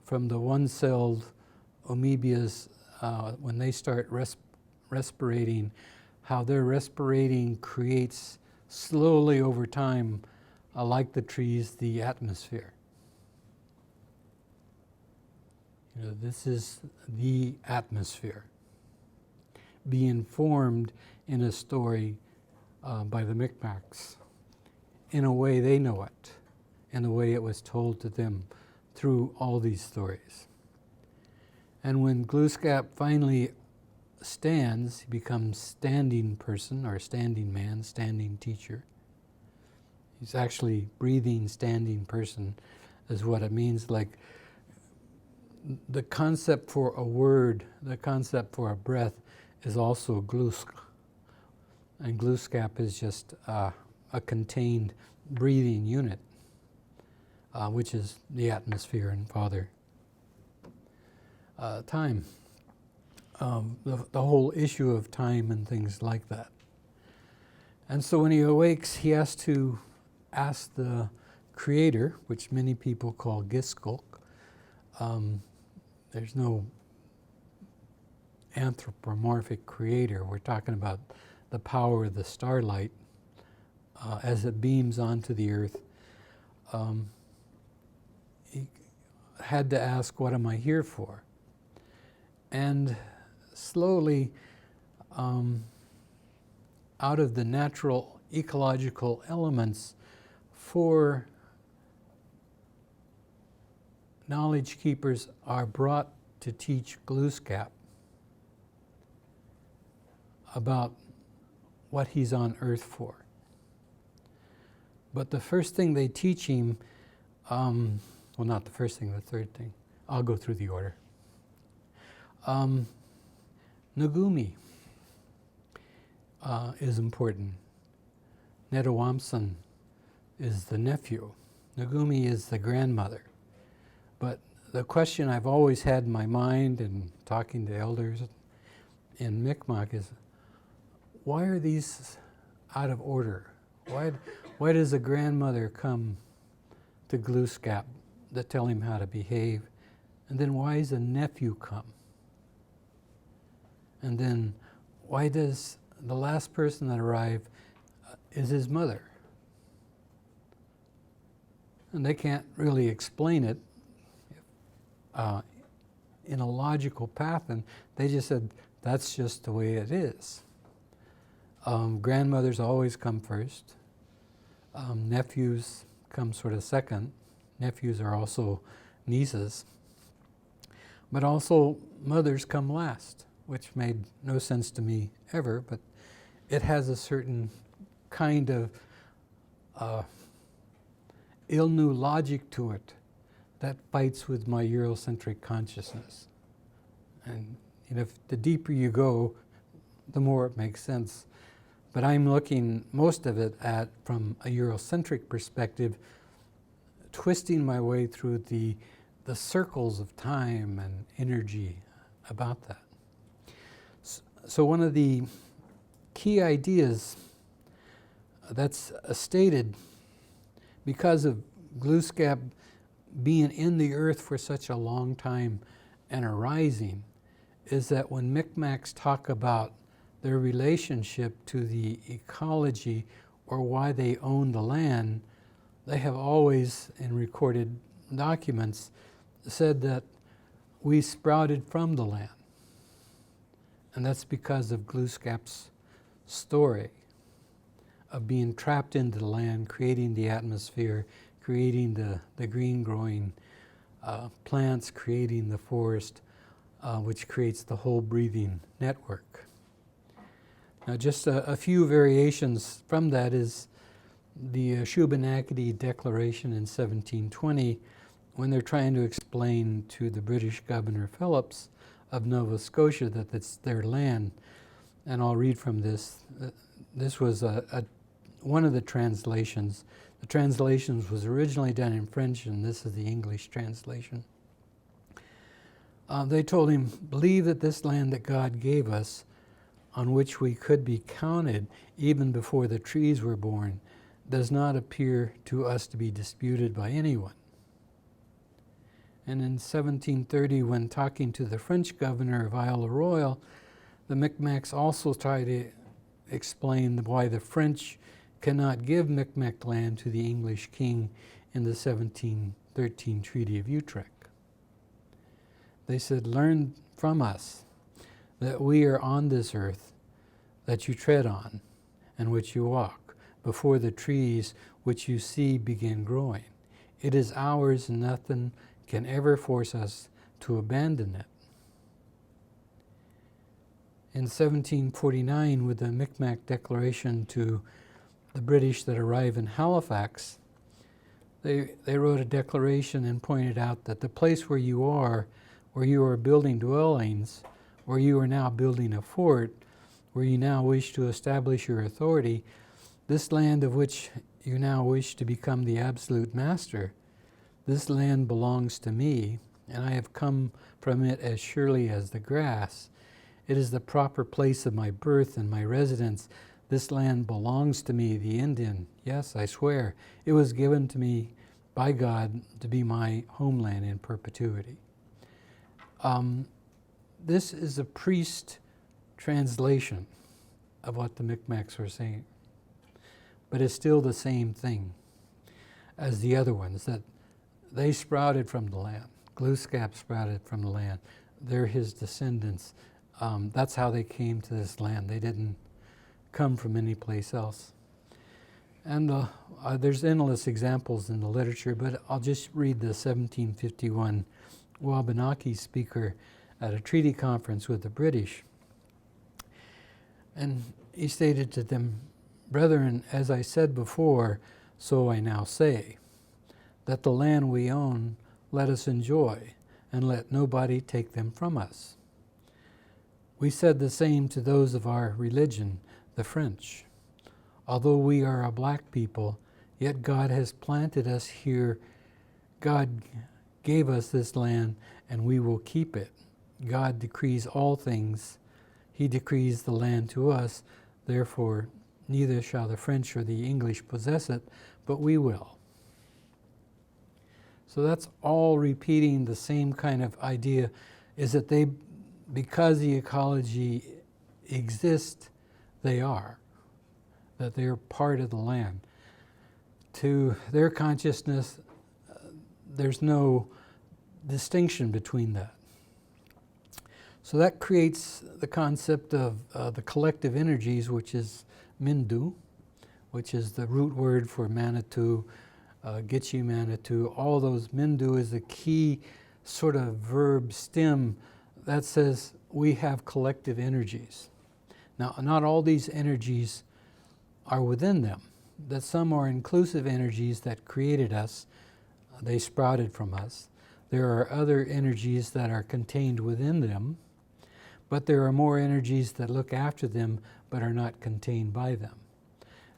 from the one-celled amoebias, when they start respirating, how their respirating creates slowly over time, like the trees, the atmosphere. You know, this is the atmosphere being formed in a story by the Micmacs in a way they know it, in the way it was told to them through all these stories. And when Glooscap finally stands, he becomes standing person or standing man, standing teacher. He's actually breathing, standing person is what it means. Like the concept for a word, the concept for a breath is also gloosk. And Glooscap is just a contained breathing unit, which is the atmosphere and Father Time. The whole issue of time and things like that. And so when he awakes, he has to ask the Creator, which many people call Giskulk. There's no anthropomorphic creator. We're talking about the power of the starlight as it beams onto the earth. He had to ask, what am I here for? And slowly, out of the natural ecological elements, 4 knowledge keepers are brought to teach Glooscap about what he's on earth for. But the first thing they teach him, well, not the first thing, the third thing. I'll go through the order. Nagumi is important. Nedawamson is the nephew. Nagumi is the grandmother. But the question I've always had in my mind and talking to elders in Mi'kmaq is, why are these out of order? Why does a grandmother come to Glooscap to tell him how to behave? And then why does a nephew come? And then why does the last person that arrived is his mother? And they can't really explain it in a logical path, and they just said, that's just the way it is. Grandmothers always come first. Nephews come sort of second. Nephews are also nieces. But also mothers come last, which made no sense to me ever, but it has a certain kind of ill-new logic to it that fights with my Eurocentric consciousness. And you know, if the deeper you go, the more it makes sense. But I'm looking most of it at, from a Eurocentric perspective, twisting my way through the circles of time and energy about that. So one of the key ideas that's stated because of Glooscap being in the earth for such a long time and arising is that when Micmacs talk about their relationship to the ecology or why they own the land, they have always, in recorded documents, said that we sprouted from the land. And that's because of Glooscap's story of being trapped into the land, creating the atmosphere, creating the green growing plants, creating the forest, which creates the whole breathing network. Now just a few variations from that is the Shubenacadie Declaration in 1720, when they're trying to explain to the British Governor Phillips of Nova Scotia that it's their land. And I'll read from this. This was one of the translations. The translation was originally done in French, and this is the English translation. They told him, "Believe that this land that God gave us, on which we could be counted even before the trees were born, does not appear to us to be disputed by anyone." And in 1730, when talking to the French governor of Isle Royal, the Micmacs also tried to explain why the French cannot give Micmac land to the English king in the 1713 Treaty of Utrecht. They said, "Learn from us that we are on this earth that you tread on and which you walk, before the trees which you see begin growing. It is ours, and nothing can ever force us to abandon it." In 1749, with the Micmac Declaration to the British that arrived in Halifax, they wrote a declaration and pointed out that the place where you are building dwellings, where you are now building a fort, where you now wish to establish your authority, this land of which you now wish to become the absolute master, this land belongs to me, and I have come from it as surely as the grass. It is the proper place of my birth and my residence. This land belongs to me, the Indian. Yes, I swear, it was given to me by God to be my homeland in perpetuity. This is a priest translation of what the Micmacs were saying, but it's still the same thing as the other ones, that they sprouted from the land. Glooscap sprouted from the land. They're his descendants. That's how they came to this land. They didn't come from any place else. And there's endless examples in the literature, but I'll just read the 1751 Wabanaki speaker at a treaty conference with the British. And he stated to them, "Brethren, as I said before, so I now say, that the land we own let us enjoy, and let nobody take them from us. We said the same to those of our religion, the French. Although we are a black people, yet God has planted us here. God gave us this land, and we will keep it. God decrees all things. He decrees the land to us. Therefore, neither shall the French or the English possess it, but we will." So that's all repeating the same kind of idea, is that they, because the ecology exists, they are, that they're part of the land. To their consciousness, there's no distinction between that. So that creates the concept of the collective energies, which is Mindu, which is the root word for Manitou, Gitche Manitou. All those, Mindu is the key sort of verb stem that says we have collective energies. Now, not all these energies are within them, that some are inclusive energies that created us, they sprouted from us. There are other energies that are contained within them, but there are more energies that look after them but are not contained by them.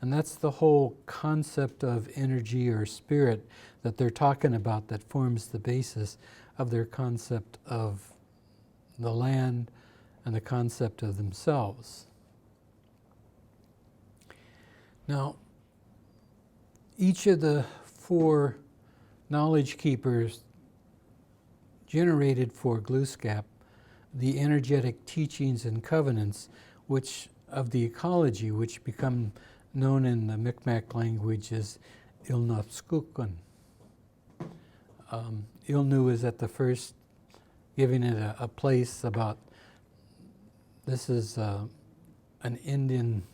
And that's the whole concept of energy or spirit that they're talking about, that forms the basis of their concept of the land and the concept of themselves. Now, each of the four knowledge keepers generated for Glooscap the energetic teachings and covenants which of the ecology, which become known in the Micmac language as Ilnapskukun. Ilnu is at the first, giving it a place about, this is an Indian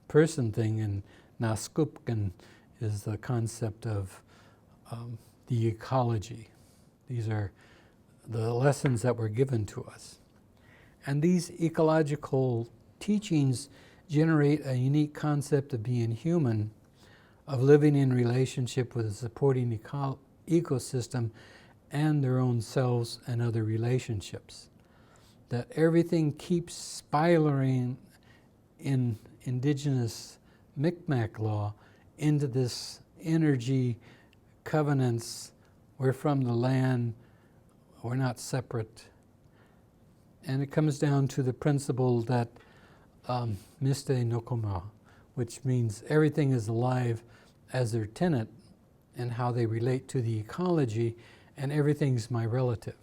person thing, and naskupkan is the concept of the ecology. These are the lessons that were given to us. And these ecological teachings generate a unique concept of being human, of living in relationship with a supporting ecosystem and their own selves and other relationships. That everything keeps spiraling in Indigenous Micmac law into this energy covenants. We're from the land, we're not separate. And it comes down to the principle that miste nokoma, which means everything is alive as their tenet and how they relate to the ecology, and everything's my relative.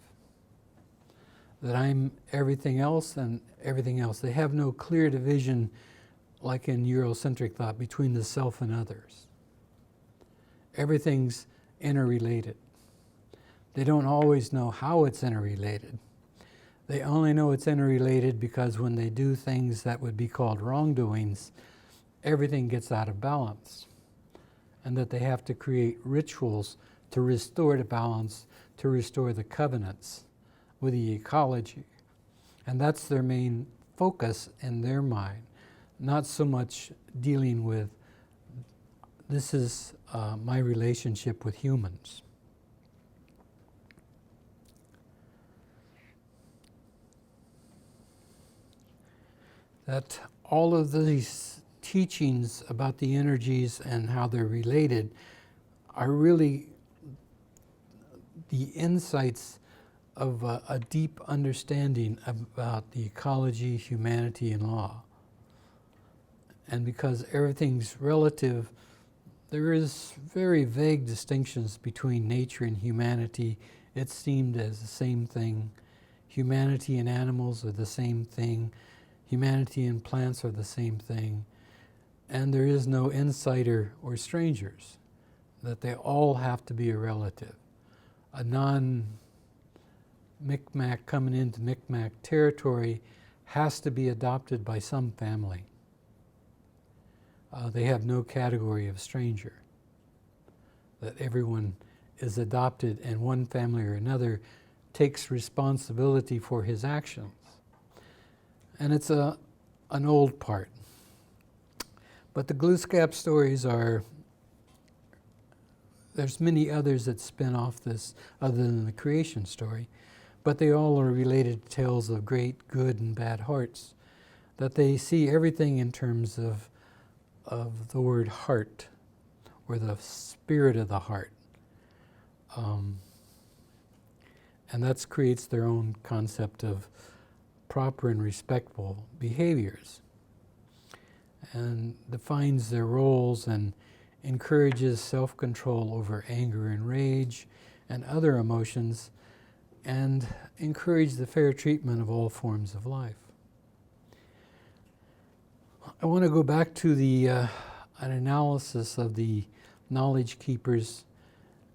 That I'm everything else and everything else. They have no clear division, like in Eurocentric thought, between the self and others. Everything's interrelated. They don't always know how it's interrelated. They only know it's interrelated because when they do things that would be called wrongdoings, everything gets out of balance. And that they have to create rituals to restore the balance, to restore the covenants with the ecology. And that's their main focus in their mind. Not so much dealing with, this is my relationship with humans. That all of these teachings about the energies and how they're related are really the insights of a deep understanding about the ecology, humanity, and law. And because everything's relative, there is very vague distinctions between nature and humanity. It's seen as the same thing. Humanity and animals are the same thing. Humanity and plants are the same thing. And there is no insider or strangers, that they all have to be a relative. A non-Micmac coming into Micmac territory has to be adopted by some family. They have no category of stranger. That everyone is adopted and one family or another takes responsibility for his actions. And it's an old part. But the Glooscap stories are, there's many others that spin off this other than the creation story, but they all are related tales of great good and bad hearts, that they see everything in terms of the word heart, or the spirit of the heart. And that creates their own concept of proper and respectful behaviors, and defines their roles and encourages self-control over anger and rage and other emotions, and encourage the fair treatment of all forms of life. I want to go back to an analysis of the knowledge keepers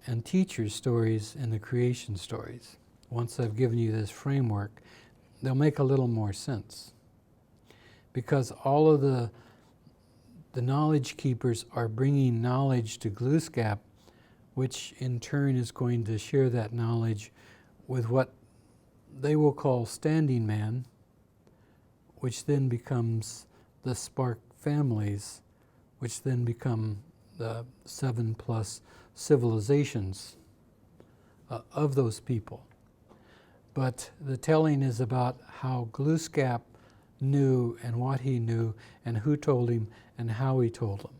and teachers' stories and the creation stories. Once I've given you this framework, they'll make a little more sense. Because all of the knowledge keepers are bringing knowledge to Glooscap, which in turn is going to share that knowledge with what they will call Standing Man, which then becomes the Spark families, which then become the 7+ civilizations of those people. But the telling is about how Glooscap knew and what he knew and who told him and how he told him.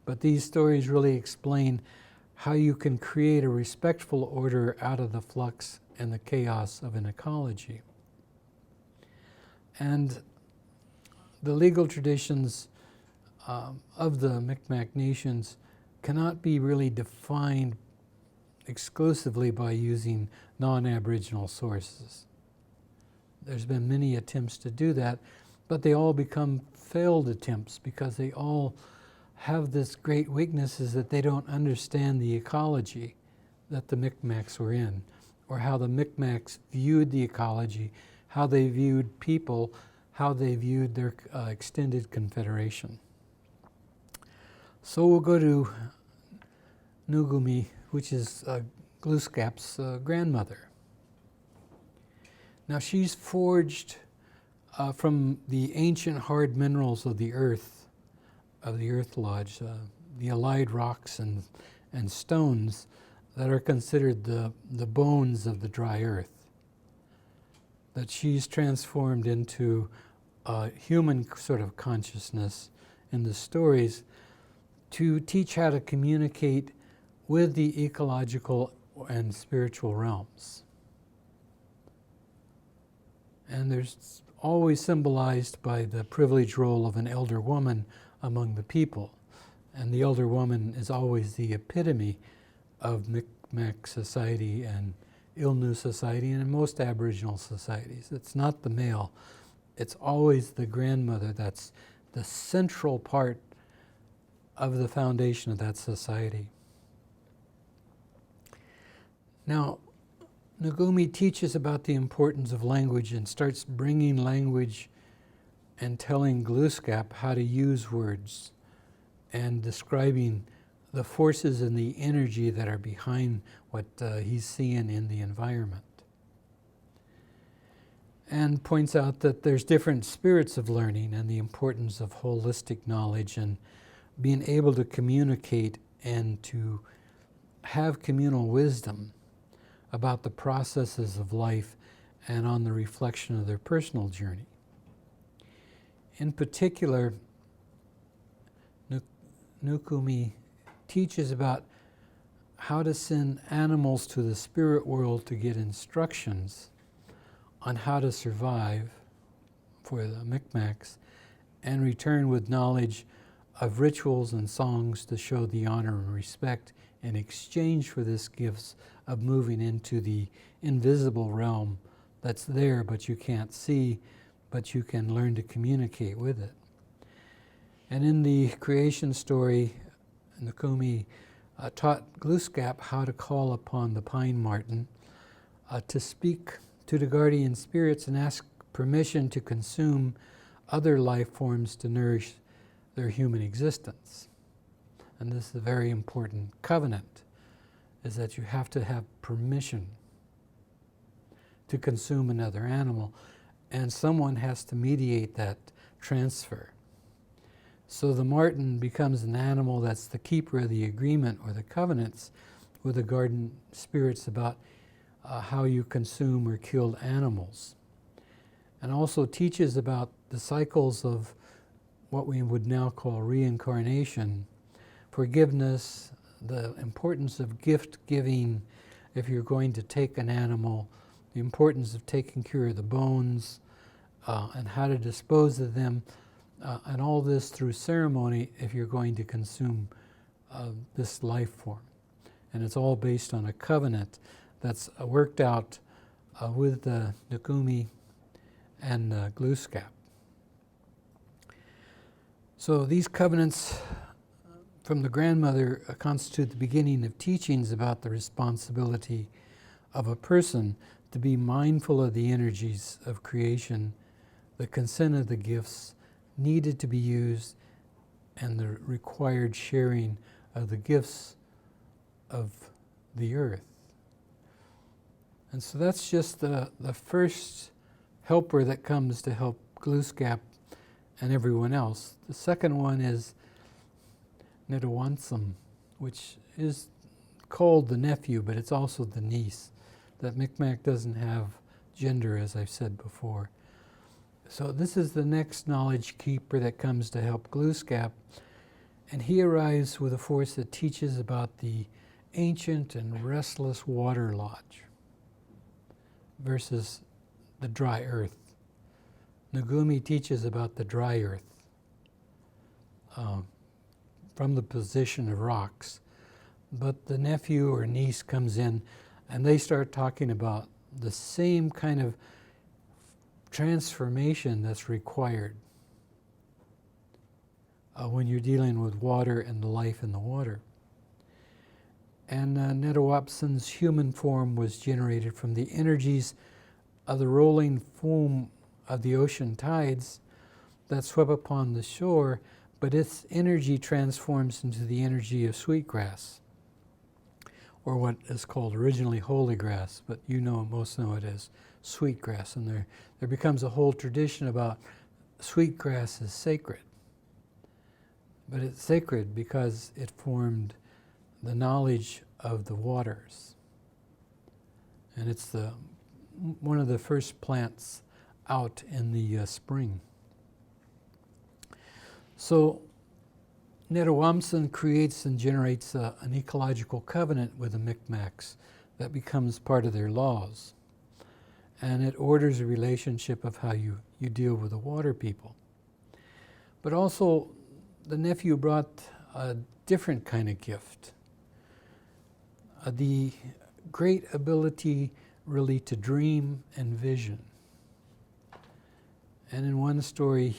But these stories really explain how you can create a respectful order out of the flux and the chaos of an ecology. And the legal traditions of the Micmac nations cannot be really defined exclusively by using non-Aboriginal sources. There's been many attempts to do that, but they all become failed attempts because they all have this great weakness is that they don't understand the ecology that the Micmacs were in, or how the Micmacs viewed the ecology, how they viewed people, how they viewed their extended confederation. So we'll go to Ngumi, which is Glooskap's grandmother. Now she's forged from the ancient hard minerals of the Earth Lodge, the allied rocks and stones that are considered the bones of the dry earth, that she's transformed into a human sort of consciousness in the stories to teach how to communicate with the ecological and spiritual realms. And there's always symbolized by the privileged role of an elder woman among the people. And the elder woman is always the epitome of Mi'kmaq society and Ilnu society and in most Aboriginal societies. It's not the male, it's always the grandmother that's the central part of the foundation of that society. Now, Ngumi teaches about the importance of language and starts bringing language and telling Glooskap how to use words and describing the forces and the energy that are behind what he's seeing in the environment. And points out that there's different spirits of learning and the importance of holistic knowledge and being able to communicate and to have communal wisdom about the processes of life and on the reflection of their personal journey. In particular, Ngumi teaches about how to send animals to the spirit world to get instructions on how to survive for the Mi'kmaqs and return with knowledge of rituals and songs to show the honor and respect in exchange for this gifts of moving into the invisible realm that's there but you can't see, but you can learn to communicate with it. And in the creation story, Ngumi taught Glooskap how to call upon the pine marten to speak to the guardian spirits and ask permission to consume other life forms to nourish their human existence. And this is a very important covenant, is that you have to have permission to consume another animal, and someone has to mediate that transfer. So the marten becomes an animal that's the keeper of the agreement or the covenants with the garden spirits about how you consume or kill animals. And also teaches about the cycles of what we would now call reincarnation, forgiveness, the importance of gift giving if you're going to take an animal, the importance of taking care of the bones, and how to dispose of them, and all this through ceremony if you're going to consume this life form. And it's all based on a covenant that's worked out with Ngumi and Glooskap. So these covenants from the grandmother constitute the beginning of teachings about the responsibility of a person to be mindful of the energies of creation, the consent of the gifts needed to be used, and the required sharing of the gifts of the earth. And so that's just the first helper that comes to help Glooskap and everyone else. The second one is Nitawansum, which is called the nephew, but it's also the niece. That Mi'kmaq doesn't have gender, as I've said before. So this is the next knowledge keeper that comes to help Glooskap, and he arrives with a force that teaches about the ancient and restless water lodge versus the dry earth. Ngumi teaches about the dry earth from the position of rocks. But the nephew or niece comes in and they start talking about the same kind of transformation that's required when you're dealing with water and the life in the water. And Netawapson's human form was generated from the energies of the rolling foam of the ocean tides that swept upon the shore, but its energy transforms into the energy of sweetgrass, or what is called originally holy grass, but most know it as sweetgrass. And there becomes a whole tradition about sweetgrass is sacred. But it's sacred because it formed the knowledge of the waters. And it's one of the first plants out in the spring. So Netawamson creates and generates an ecological covenant with the Micmacs that becomes part of their laws. And it orders a relationship of how you deal with the water people. But also, the nephew brought a different kind of gift. The great ability really to dream and vision. And in one story,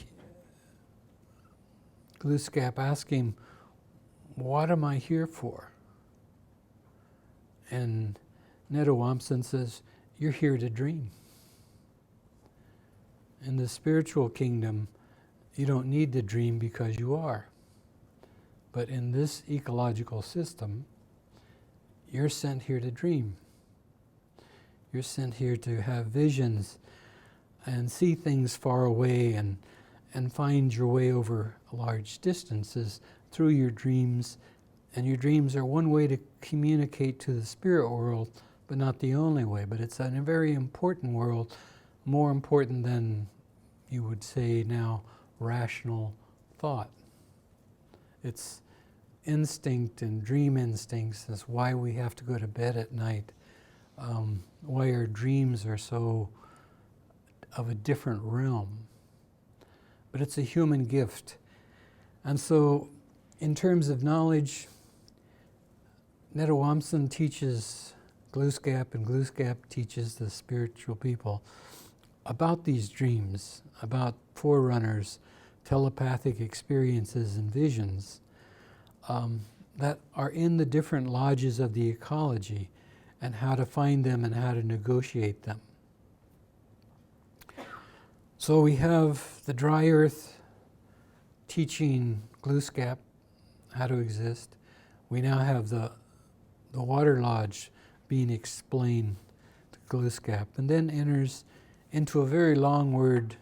Glooskap asked him, "What am I here for?" And Netawamson says, "You're here to dream." In the spiritual kingdom, you don't need to dream because you are. But in this ecological system, you're sent here to dream. You're sent here to have visions and see things far away and find your way over large distances through your dreams. And your dreams are one way to communicate to the spirit world, but not the only way. But it's a very important world, more important than, you would say now, rational thought. It's instinct and dream instincts. That's why we have to go to bed at night. Why our dreams are so of a different realm. But it's a human gift. And so, in terms of knowledge, Netawamson teaches Glooskap, and Glooskap teaches the spiritual people about these dreams, about forerunners, telepathic experiences and visions that are in the different lodges of the ecology, and how to find them and how to negotiate them. So we have the dry earth teaching Glooskap how to exist. We now have the water lodge being explained to Glooskap, and then enters into a very long word,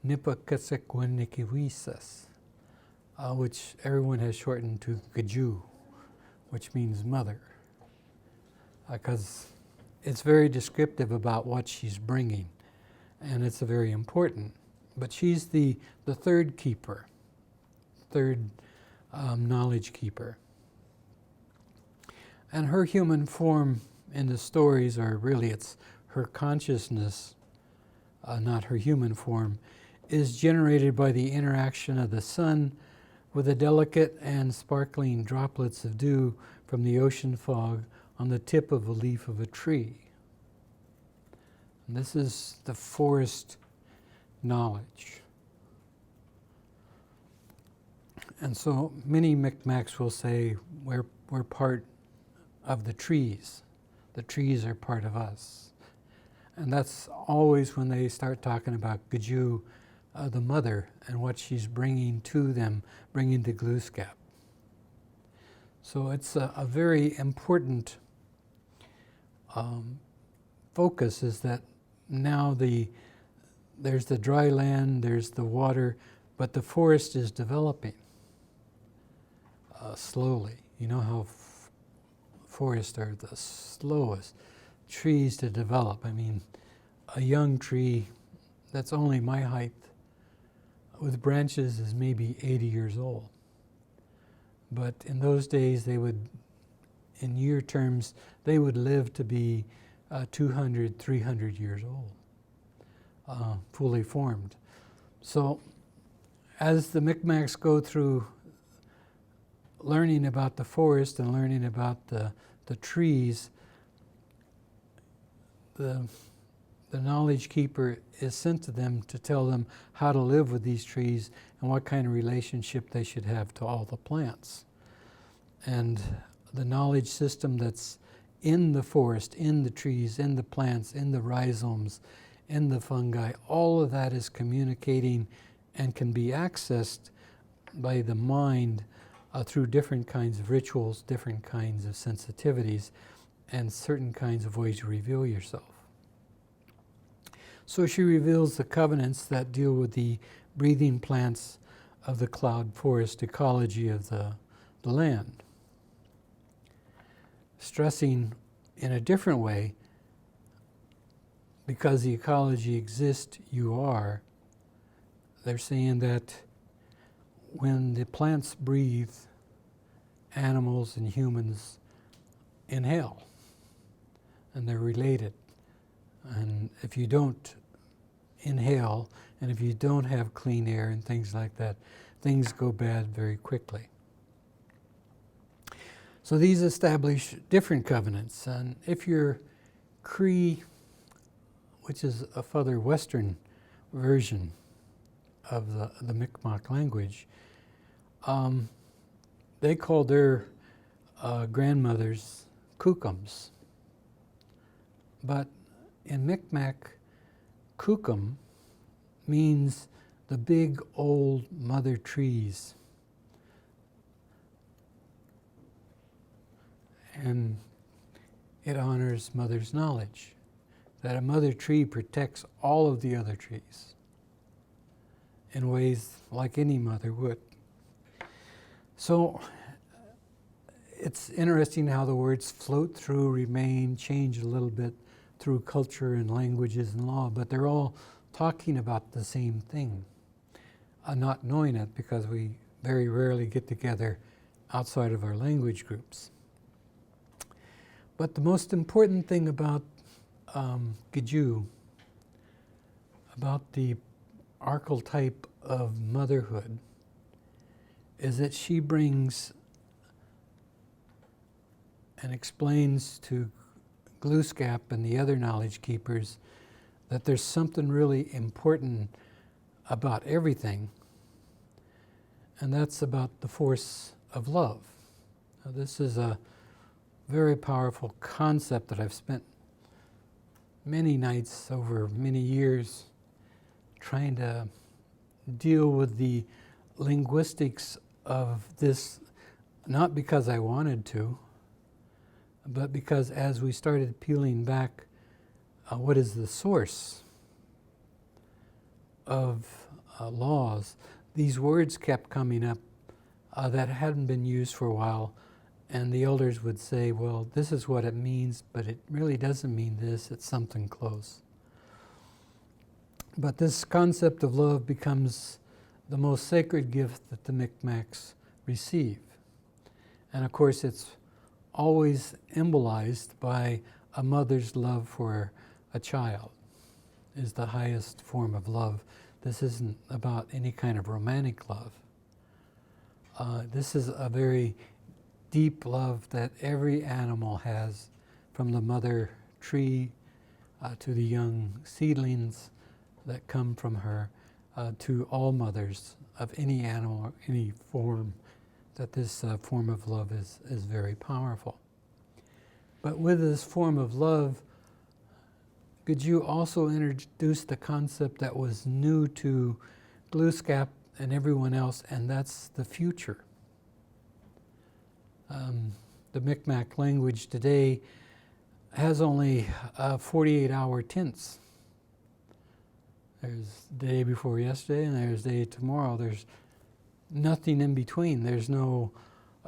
Nipakasekwennikiwisas, which everyone has shortened to Gaju, which means mother, because it's very descriptive about what she's bringing, and it's very important. But she's the third keeper, third knowledge keeper. And her human form in the stories, or really it's her consciousness, not her human form, is generated by the interaction of the sun with the delicate and sparkling droplets of dew from the ocean fog on the tip of a leaf of a tree. And this is the forest knowledge. And so many Micmacs will say, we're part of the trees. The trees are part of us. And that's always when they start talking about Gaju, the mother, and what she's bringing to them, bringing to Glooskap. So it's a very important focus, is that now there's the dry land, there's the water, but the forest is developing slowly. You know how forests are the slowest trees to develop. I mean, a young tree that's only my height with branches is maybe 80 years old. But in those days, they would, in year terms, they would live to be 200, 300 years old, fully formed. So as the Micmacs go through learning about the forest and learning about the trees, the knowledge keeper is sent to them to tell them how to live with these trees and what kind of relationship they should have to all the plants. And the knowledge system that's in the forest, in the trees, in the plants, in the rhizomes, in the fungi, all of that is communicating and can be accessed by the mind through different kinds of rituals, different kinds of sensitivities, and certain kinds of ways to reveal yourself. So she reveals the covenants that deal with the breathing plants of the cloud forest ecology of the land, stressing in a different way, because the ecology exists, you are. They're saying that when the plants breathe, animals and humans inhale, and they're related. And if you don't inhale, and if you don't have clean air and things like that, things go bad very quickly. So these establish different covenants. And if you're Cree, which is a further Western version of the Mi'kmaq language, they called their grandmothers Kukums. But in Mi'kmaq, Kukum means the big old mother trees. And it honors mother's knowledge, that a mother tree protects all of the other trees in ways like any mother would. So it's interesting how the words float through, remain, change a little bit through culture and languages and law, but they're all talking about the same thing, not knowing it because we very rarely get together outside of our language groups. But the most important thing about Giju, about the archetype of motherhood, is that she brings and explains to Glooskap and the other knowledge keepers that there's something really important about everything, and that's about the force of love. Now, this is a very powerful concept that I've spent many nights over many years trying to deal with the linguistics of this, not because I wanted to, but because as we started peeling back what is the source of laws, these words kept coming up that hadn't been used for a while, and the elders would say, well, this is what it means, but it really doesn't mean this, it's something close. But this concept of love becomes the most sacred gift that the Mi'kmaqs receive. And of course, it's always embolized by a mother's love for a child, is the highest form of love. This isn't about any kind of romantic love. This is a very deep love that every animal has, from the mother tree to the young seedlings that come from her, to all mothers of any animal or any form, that this form of love is very powerful. But with this form of love, Giju also introduced the concept that was new to Glooskap and everyone else, and that's the future. The Mi'kmaq language today has only 48-hour tints. There's the day before yesterday and there's the day tomorrow. There's nothing in between. There's no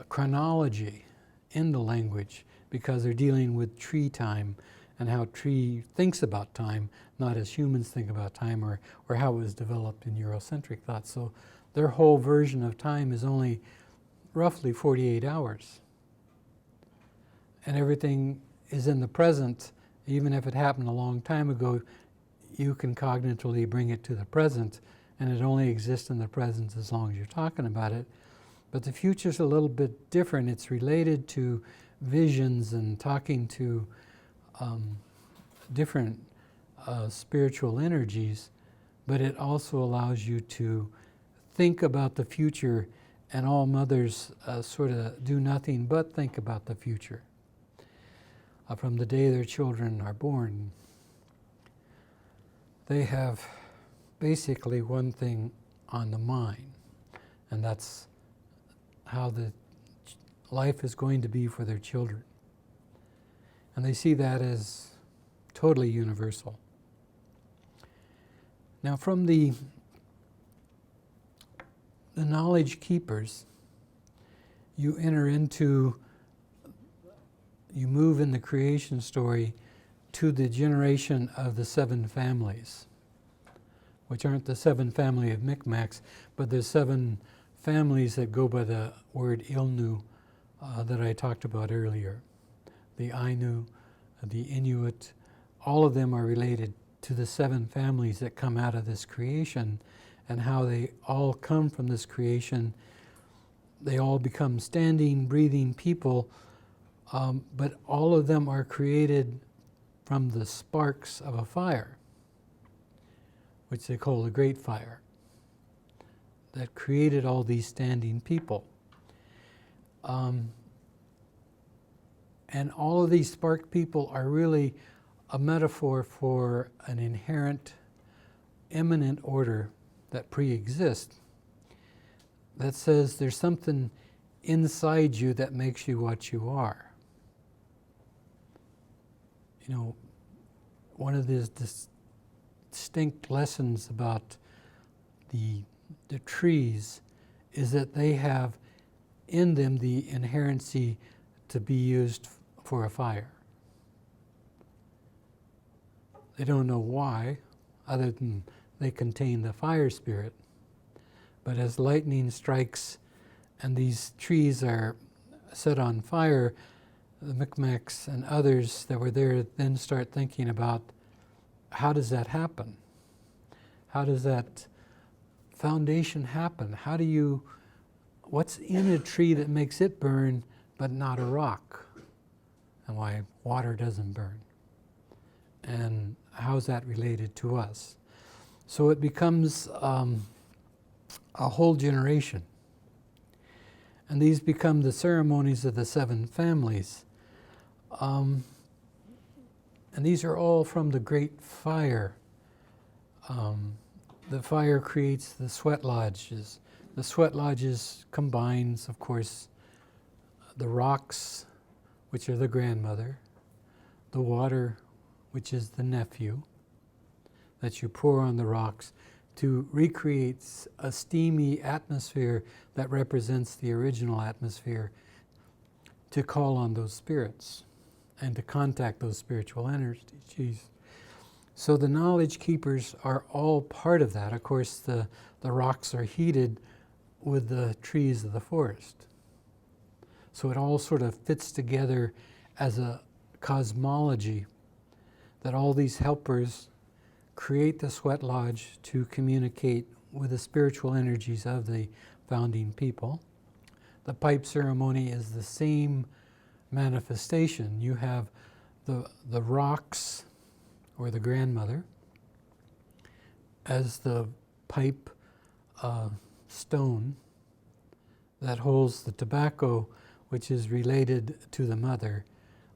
chronology in the language because they're dealing with tree time and how tree thinks about time, not as humans think about time or how it was developed in Eurocentric thought. So their whole version of time is only roughly 48 hours. And everything is in the present. Even if it happened a long time ago, you can cognitively bring it to the present, and it only exists in the present as long as you're talking about it. But the future's a little bit different. It's related to visions and talking to different spiritual energies, but it also allows you to think about the future, and all mothers sort of do nothing but think about the future from the day their children are born. they have basically one thing on the mind, and that's how the life is going to be for their children. And they see that as totally universal. Now, from the knowledge keepers, you move in the creation story to the generation of the 7 families, which aren't the 7 family of Micmacs, but the 7 families that go by the word Ilnu that I talked about earlier. The Ainu, the Inuit, all of them are related to the 7 families that come out of this creation, and how they all come from this creation. They all become standing, breathing people, but all of them are created from the sparks of a fire, which they call the Great Fire, that created all these standing people. And all of these spark people are really a metaphor for an inherent, immanent order that pre-exists, that says there's something inside you that makes you what you are. You know, one of the distinct lessons about the trees is that they have in them the inherency to be used for a fire. They don't know why, other than they contain the fire spirit. But as lightning strikes and these trees are set on fire, the Micmacs and others that were there then start thinking about, how does that happen? How does that foundation happen? What's in a tree that makes it burn but not a rock? And why water doesn't burn? And how's that related to us? So it becomes a whole generation. And these become the ceremonies of the 7 families. And these are all from the Great Fire. The fire creates the sweat lodges. The sweat lodges combines, of course, the rocks, which are the grandmother, the water, which is the nephew, that you pour on the rocks to recreate a steamy atmosphere that represents the original atmosphere, to call on those spirits and to contact those spiritual energies. So the knowledge keepers are all part of that. Of course, the rocks are heated with the trees of the forest. So it all sort of fits together as a cosmology, that all these helpers create the sweat lodge to communicate with the spiritual energies of the founding people. The pipe ceremony is the same manifestation. You have the rocks, or the grandmother, as the pipe stone that holds the tobacco, which is related to the mother,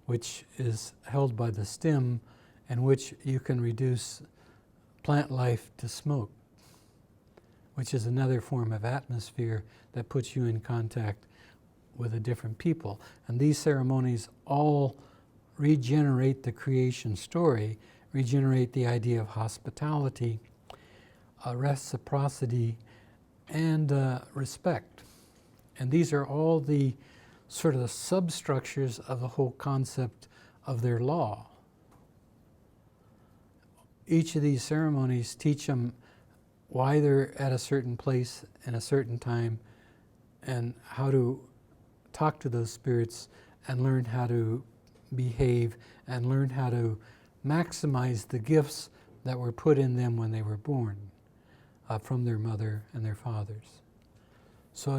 which is held by the stem, and which you can reduce plant life to smoke, which is another form of atmosphere that puts you in contact with a different people. And these ceremonies all regenerate the creation story, regenerate the idea of hospitality, reciprocity, and respect. And these are all the sort of the substructures of the whole concept of their law. Each of these ceremonies teach them why they're at a certain place in a certain time, and how to talk to those spirits and learn how to behave and learn how to maximize the gifts that were put in them when they were born from their mother and their fathers. So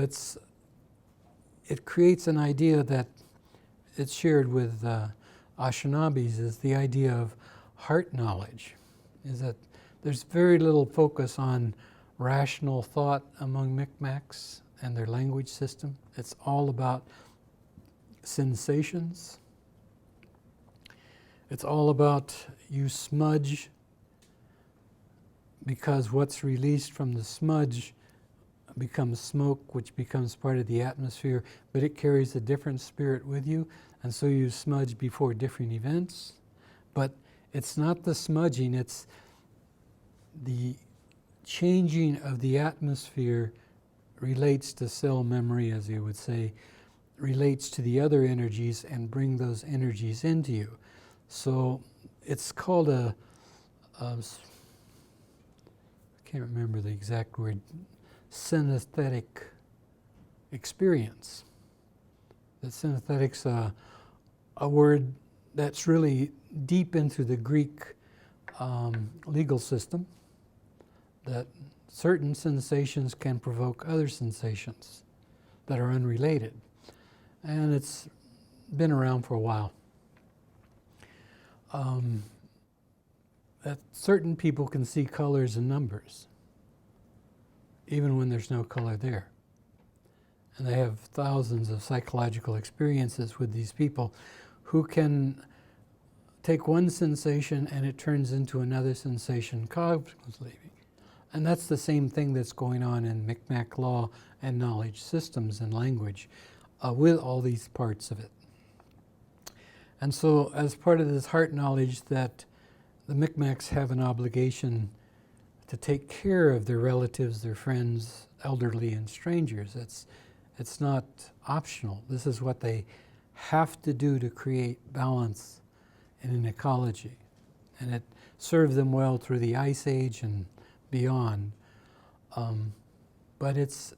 it creates an idea that it's shared with Anishinabes, is the idea of heart knowledge, is that there's very little focus on rational thought among Micmacs and their language system. It's all about sensations. It's all about you smudge because what's released from the smudge becomes smoke, which becomes part of the atmosphere, but it carries a different spirit with you, and so you smudge before different events. But it's not the smudging, it's the changing of the atmosphere relates to cell memory, as you would say, relates to the other energies and bring those energies into you. So it's called I can't remember the exact word, synesthetic experience. That synesthetic's a word that's really deep into the Greek legal system, that certain sensations can provoke other sensations that are unrelated. And it's been around for a while. That certain people can see colors and numbers, even when there's no color there. And they have thousands of psychological experiences with these people who can take one sensation and it turns into another sensation cognitively. And that's the same thing that's going on in Mi'kmaq law and knowledge systems and language with all these parts of it. And so as part of this heart knowledge that the Mi'kmaqs have an obligation to take care of their relatives, their friends, elderly and strangers. It's not optional. This is what they have to do to create balance in an ecology. And it served them well through the Ice Age and beyond. But it's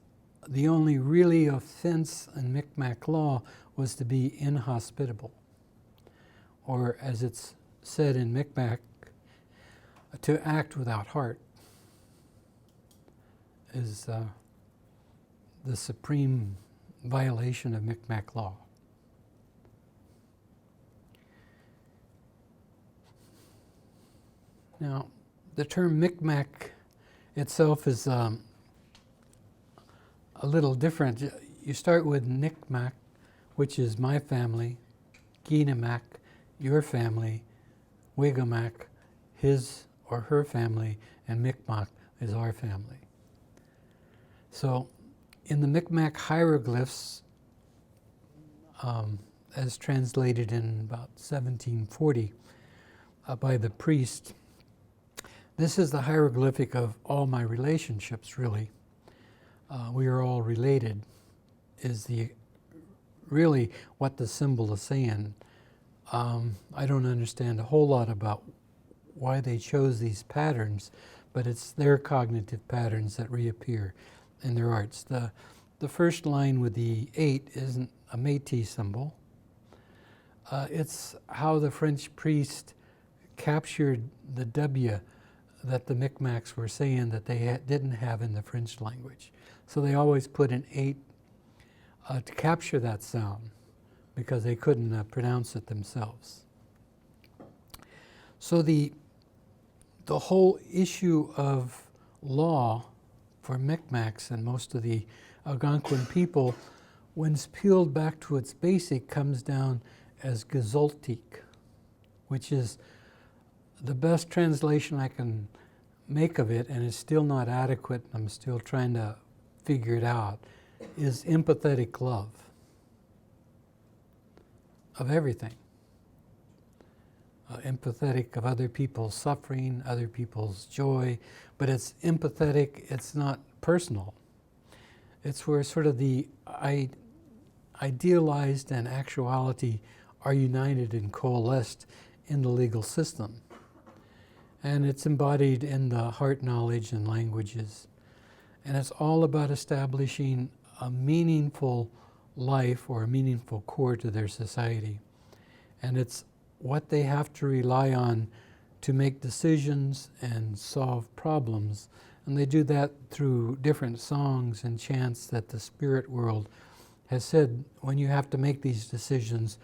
the only really offense in Mi'kmaq law was to be inhospitable. Or as it's said in Mi'kmaq, to act without heart is the supreme violation of Mi'kmaq law. Now, the term Mi'kmaq itself is a little different. You start with Nikmaq, which is my family, Ginamaq, your family, Wigamaq, his or her family, and Mi'kmaq is our family. So in the Mi'kmaq hieroglyphs, as translated in about 1740 by the priest, this is the hieroglyphic of all my relationships, really. We are all related, is really what the symbol is saying. I don't understand a whole lot about why they chose these patterns, but it's their cognitive patterns that reappear in their arts. The first line with the 8 isn't a Métis symbol. It's how the French priest captured the W that the Mi'kmaqs were saying that they didn't have in the French language. So they always put an 8 to capture that sound because they couldn't pronounce it themselves. So the whole issue of law for Mi'kmaqs and most of the Algonquin people, when it's peeled back to its basic, comes down as Gezoltik, which is the best translation I can make of it, and it's still not adequate, I'm still trying to figure it out, is empathetic love of everything. Empathetic of other people's suffering, other people's joy, but it's empathetic, it's not personal. It's where sort of the idealized and actuality are united and coalesced in the legal system. And it's embodied in the heart knowledge and languages. And it's all about establishing a meaningful life or a meaningful core to their society. And it's what they have to rely on to make decisions and solve problems. And they do that through different songs and chants that the spirit world has said, when you have to make these decisions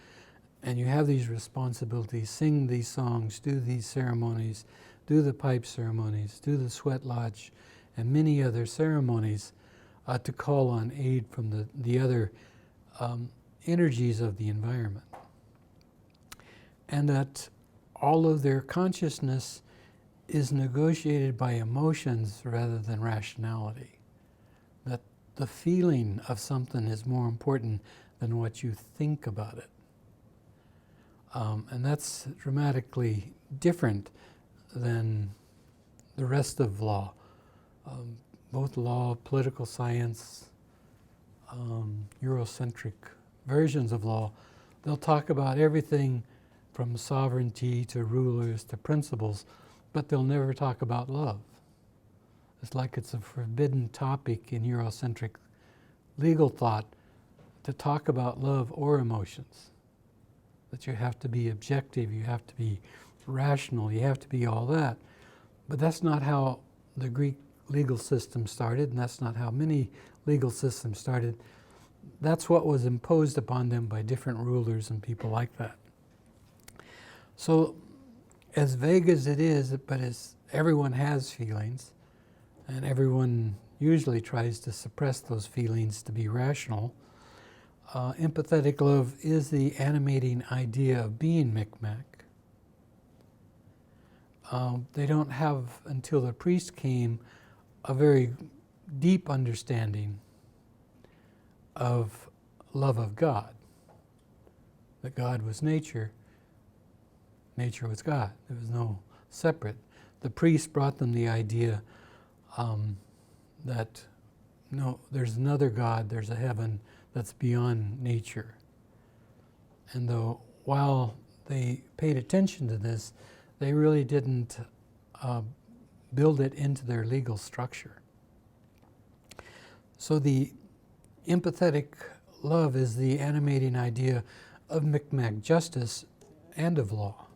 and you have these responsibilities, sing these songs, do these ceremonies, do the pipe ceremonies, do the sweat lodge, and many other ceremonies to call on aid from the other energies of the environment. And that all of their consciousness is negotiated by emotions rather than rationality. That the feeling of something is more important than what you think about it. And that's dramatically different than the rest of law. Both law, political science, Eurocentric versions of law, they'll talk about everything from sovereignty to rulers to principles, but they'll never talk about love. It's like it's a forbidden topic in Eurocentric legal thought to talk about love or emotions. That you have to be objective, you have to be rational, you have to be all that. But that's not how the Greek legal system started, and that's not how many legal systems started. That's what was imposed upon them by different rulers and people like that. So, as vague as it is, but as everyone has feelings, and everyone usually tries to suppress those feelings to be rational, empathetic love is the animating idea of being Micmac. They don't have, until the priest came, a very deep understanding of love of God. That God was nature, nature was God. There was no separate. The priest brought them the idea that no, there's another God, there's a heaven that's beyond nature. And though while they paid attention to this, they really didn't build it into their legal structure. So the empathetic love is the animating idea of Micmac justice and of law.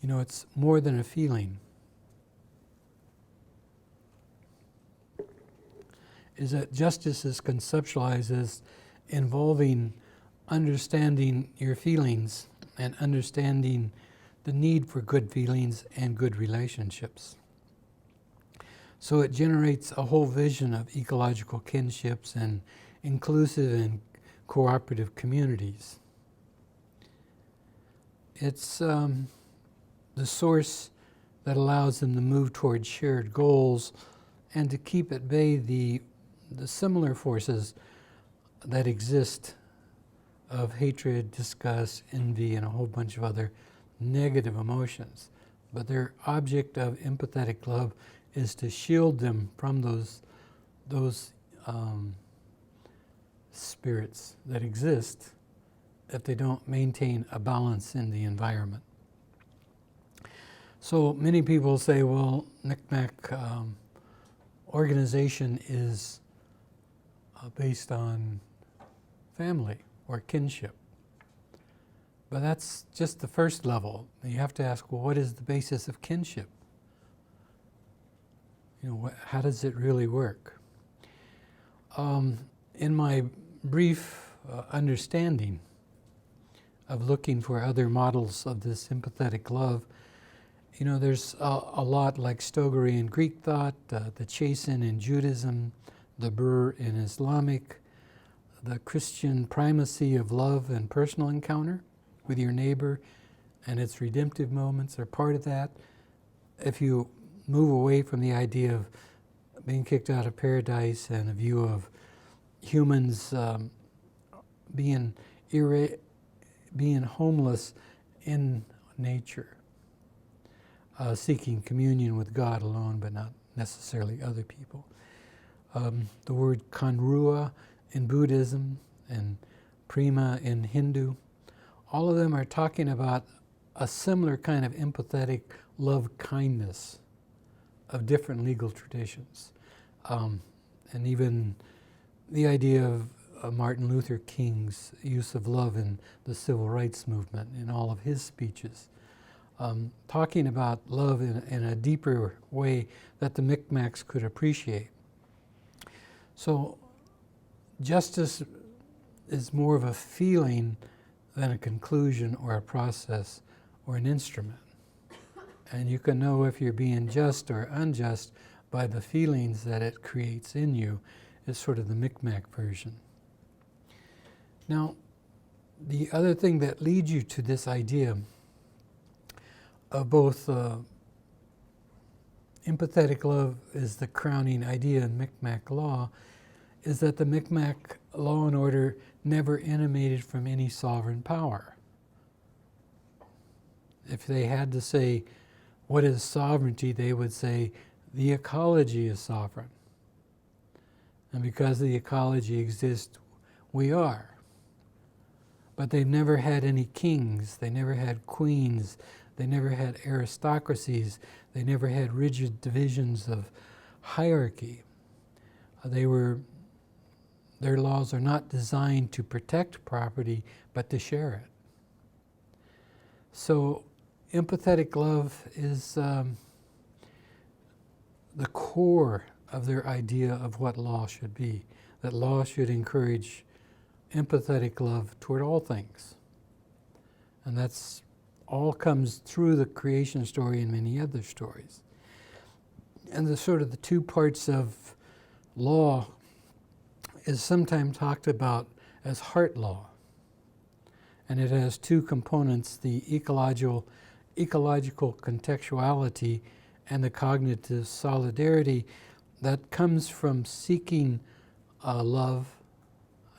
You know, it's more than a feeling. Is that justice is conceptualized as involving understanding your feelings and understanding the need for good feelings and good relationships. So it generates a whole vision of ecological kinships and inclusive and cooperative communities. It's the source that allows them to move towards shared goals and to keep at bay the similar forces that exist of hatred, disgust, envy, and a whole bunch of other negative emotions. But their object of empathetic love is to shield them from those spirits that exist if they don't maintain a balance in the environment. So many people say, well, Micmac organization is based on family or kinship. But that's just the first level. You have to ask, well, what is the basis of kinship? You know, how does it really work? In my brief understanding of looking for other models of this empathetic love, you know, there's a lot like Stogerian Greek thought, the Chasen in Judaism, the Bur in Islamic, the Christian primacy of love and personal encounter with your neighbor and its redemptive moments are part of that. If you move away from the idea of being kicked out of paradise and a view of humans being homeless in nature, seeking communion with God alone, but not necessarily other people. The word kanrua in Buddhism and prema in Hindu, all of them are talking about a similar kind of empathetic love kindness of different legal traditions. And even the idea of Martin Luther King's use of love in the civil rights movement in all of his speeches. Talking about love in a deeper way that the Micmacs could appreciate. So justice is more of a feeling than a conclusion or a process or an instrument. And you can know if you're being just or unjust by the feelings that it creates in you. Is sort of the Micmac version. Now, the other thing that leads you to this idea of both empathetic love is the crowning idea in Mi'kmaq law, is that the Mi'kmaq law and order never emanated from any sovereign power. If they had to say, what is sovereignty, they would say, the ecology is sovereign. And because the ecology exists, we are. But they've never had any kings, they never had queens, they never had aristocracies, they never had rigid divisions of hierarchy. Their laws are not designed to protect property, but to share it. So empathetic love is the core of their idea of what law should be, that law should encourage empathetic love toward all things. And that's all comes through the creation story and many other stories. And the sort of the two parts of law is sometimes talked about as heart law. And it has two components, the ecological contextuality and the cognitive solidarity that comes from seeking love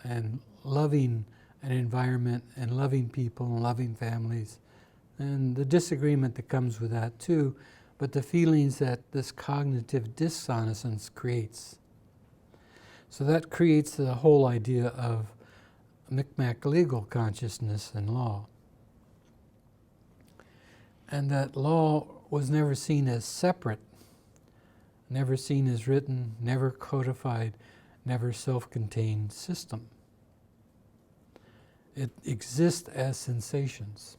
and loving an environment and loving people and loving families, and the disagreement that comes with that too, but the feelings that this cognitive dissonance creates. So that creates the whole idea of Mi'kmaq legal consciousness and law. And that law was never seen as separate, never seen as written, never codified, never self-contained system. It exists as sensations.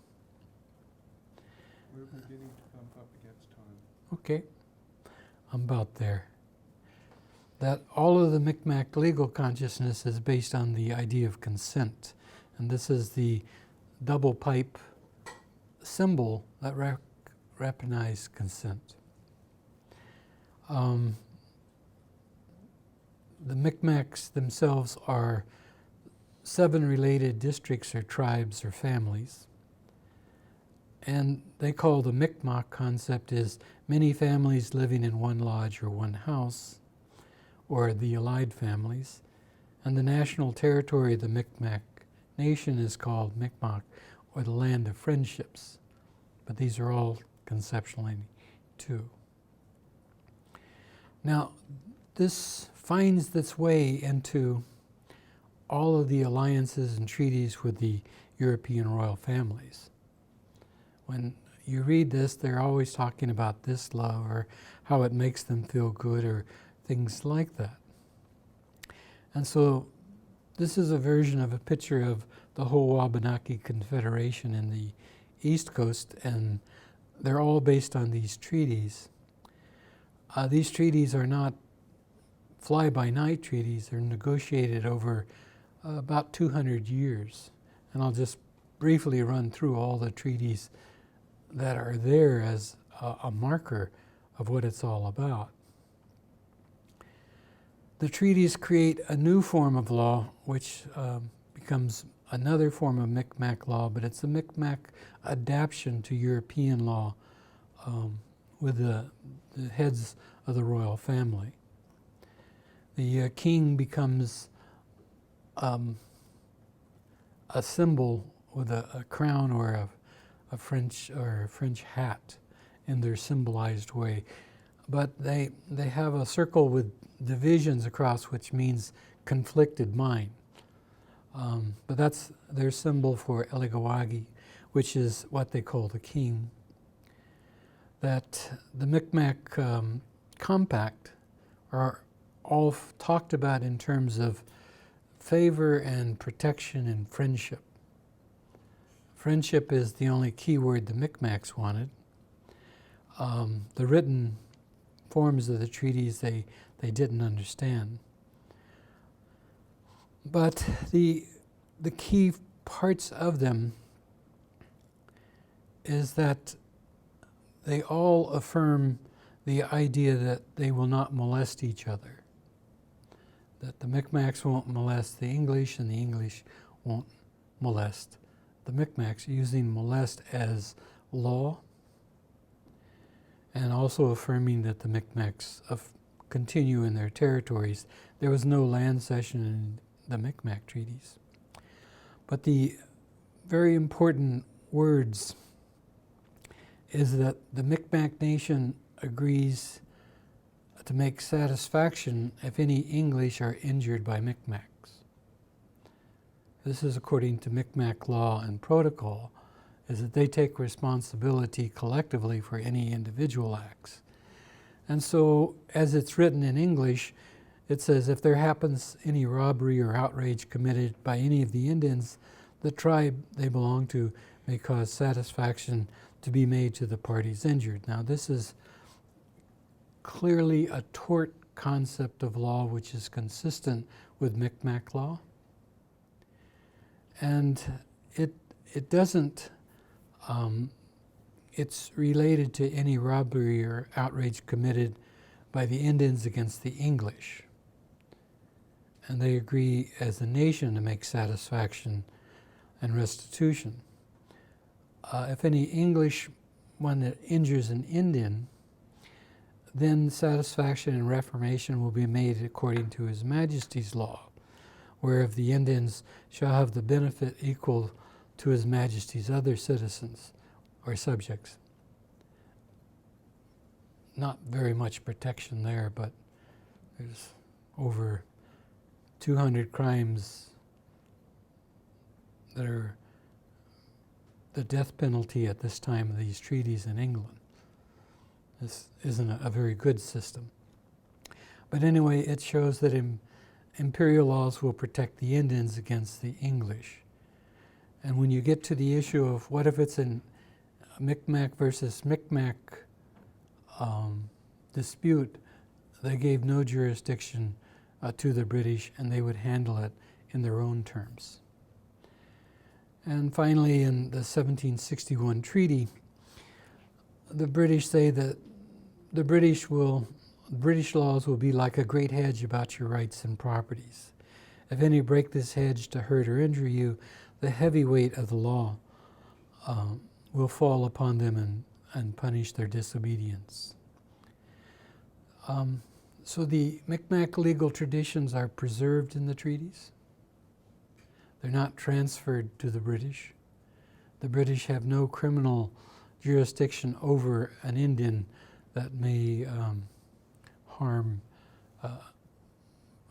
We're beginning to bump up against time. Okay, I'm about there. That all of the Mi'kmaq legal consciousness is based on the idea of consent. And this is the double pipe symbol that recognizes consent. The Mi'kmaqs themselves are 7 related districts or tribes or families. And they call the Mi'kmaq concept is many families living in one lodge or one house, or the allied families. And the national territory of the Mi'kmaq nation is called Mi'kmaq, or the land of friendships. But these are all conceptually too. Now, this finds its way into all of the alliances and treaties with the European royal families. When you read this, they're always talking about this love or how it makes them feel good or things like that. And so this is a version of a picture of the whole Wabanaki Confederation in the East Coast, and they're all based on these treaties. These treaties are not fly-by-night treaties. They're negotiated over about 200 years. And I'll just briefly run through all the treaties that are there as a marker of what it's all about. The treaties create a new form of law, which becomes another form of Mi'kmaq law, but it's a Mi'kmaq adaptation to European law with the heads of the royal family. The king becomes a symbol with a crown or a French hat in their symbolized way. But they have a circle with divisions across, which means conflicted mind. But that's their symbol for Eligawagi, which is what they call the king. That the Mi'kmaq Compact are all talked about in terms of favor and protection and friendship. Friendship is the only key word the Mi'kmaqs wanted. The written forms of the treaties they didn't understand. But the key parts of them is that they all affirm the idea that they will not molest each other. That the Mi'kmaqs won't molest the English and the English won't molest the Mi'kmaqs, using molest as law and also affirming that the Micmacs continue in their territories. There was no land cession in the Micmac treaties. But the very important words is that the Micmac nation agrees to make satisfaction if any English are injured by Micmacs. This is according to Micmac law and protocol, is that they take responsibility collectively for any individual acts. And so, as it's written in English, it says if there happens any robbery or outrage committed by any of the Indians, the tribe they belong to may cause satisfaction to be made to the parties injured. Now, this is clearly a tort concept of law which is consistent with Micmac law. And it doesn't, it's related to any robbery or outrage committed by the Indians against the English. And they agree as a nation to make satisfaction and restitution. If any English one that injures an Indian, then satisfaction and reformation will be made according to His Majesty's law, whereof the Indians shall have the benefit equal to His Majesty's other citizens or subjects. Not very much protection there, but there's over 200 crimes that are the death penalty at this time of these treaties in England. This isn't a very good system. But anyway, it shows that imperial laws will protect the Indians against the English. And when you get to the issue of what if it's a Micmac versus Micmac dispute, they gave no jurisdiction to the British, and they would handle it in their own terms. And finally, in the 1761 treaty, the British say that the British laws will be like a great hedge about your rights and properties. If any break this hedge to hurt or injure you, the heavy weight of the law will fall upon them and punish their disobedience. So the Micmac legal traditions are preserved in the treaties. They're not transferred to the British. The British have no criminal jurisdiction over an Indian that may harm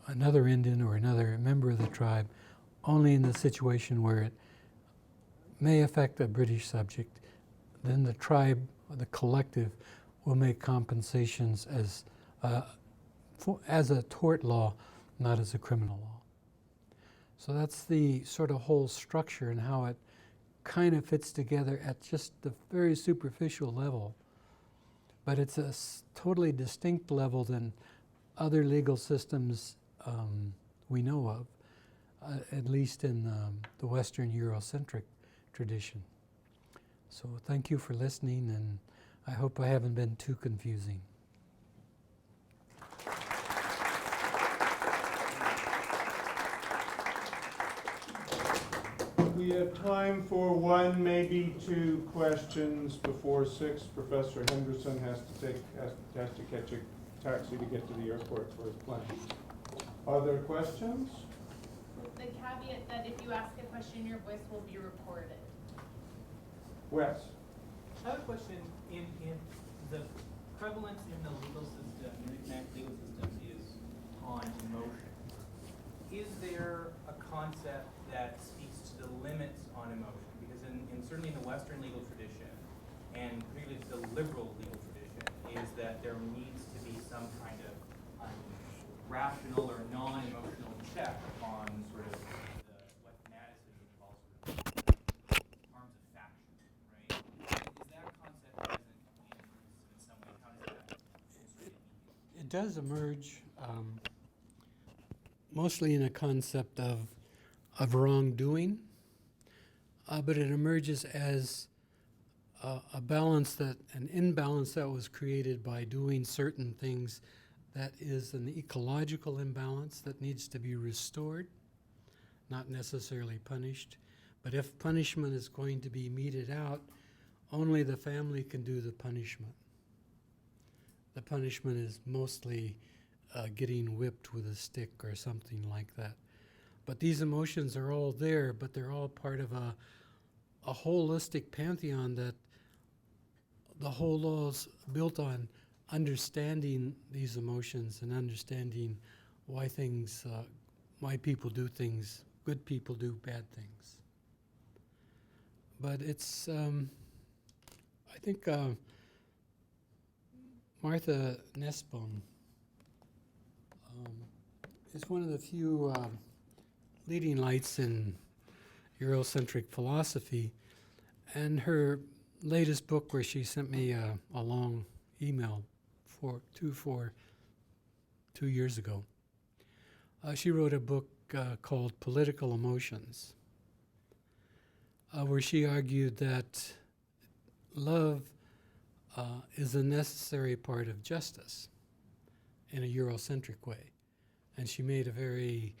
another Indian or another member of the tribe, only in the situation where it may affect a British subject. Then the tribe, or the collective, will make compensations as a tort law, not as a criminal law. So that's the sort of whole structure and how it kind of fits together at just the very superficial level. But it's a totally distinct level than other legal systems we know of, at least in the Western Eurocentric tradition. So thank you for listening, and I hope I haven't been too confusing. We have time for one, maybe two questions before 6. Professor Henderson has to catch a taxi to get to the airport for his plane. Other questions? With the caveat that if you ask a question, your voice will be recorded. Wes? I have a question. In the prevalence in the legal system, the Micmac legal system, is on emotion. Is there a concept that speaks to the limits on emotion? Because certainly in the Western legal tradition, and particularly the liberal legal tradition, is that there needs to be some kind of rational or non-emotional check on sort of what Madison would call sort of arms of faction, right? Is that concept present in some way? How does that illustrate it? It does emerge mostly in a concept of wrongdoing, but it emerges as a balance an imbalance that was created by doing certain things that is an ecological imbalance that needs to be restored, not necessarily punished. But if punishment is going to be meted out, only the family can do the punishment. punishment is mostly getting whipped with a stick or something like that. But these emotions are all there, but they're all part of a holistic pantheon that the whole law is built on understanding these emotions and understanding why things, why people do things, good people do bad things. But it's, I think Martha Nussbaum is one of the few leading lights in Eurocentric philosophy, and her latest book, where she sent me a long email 2 years ago, she wrote a book called Political Emotions, where she argued that love is a necessary part of justice in a Eurocentric way. And she made a very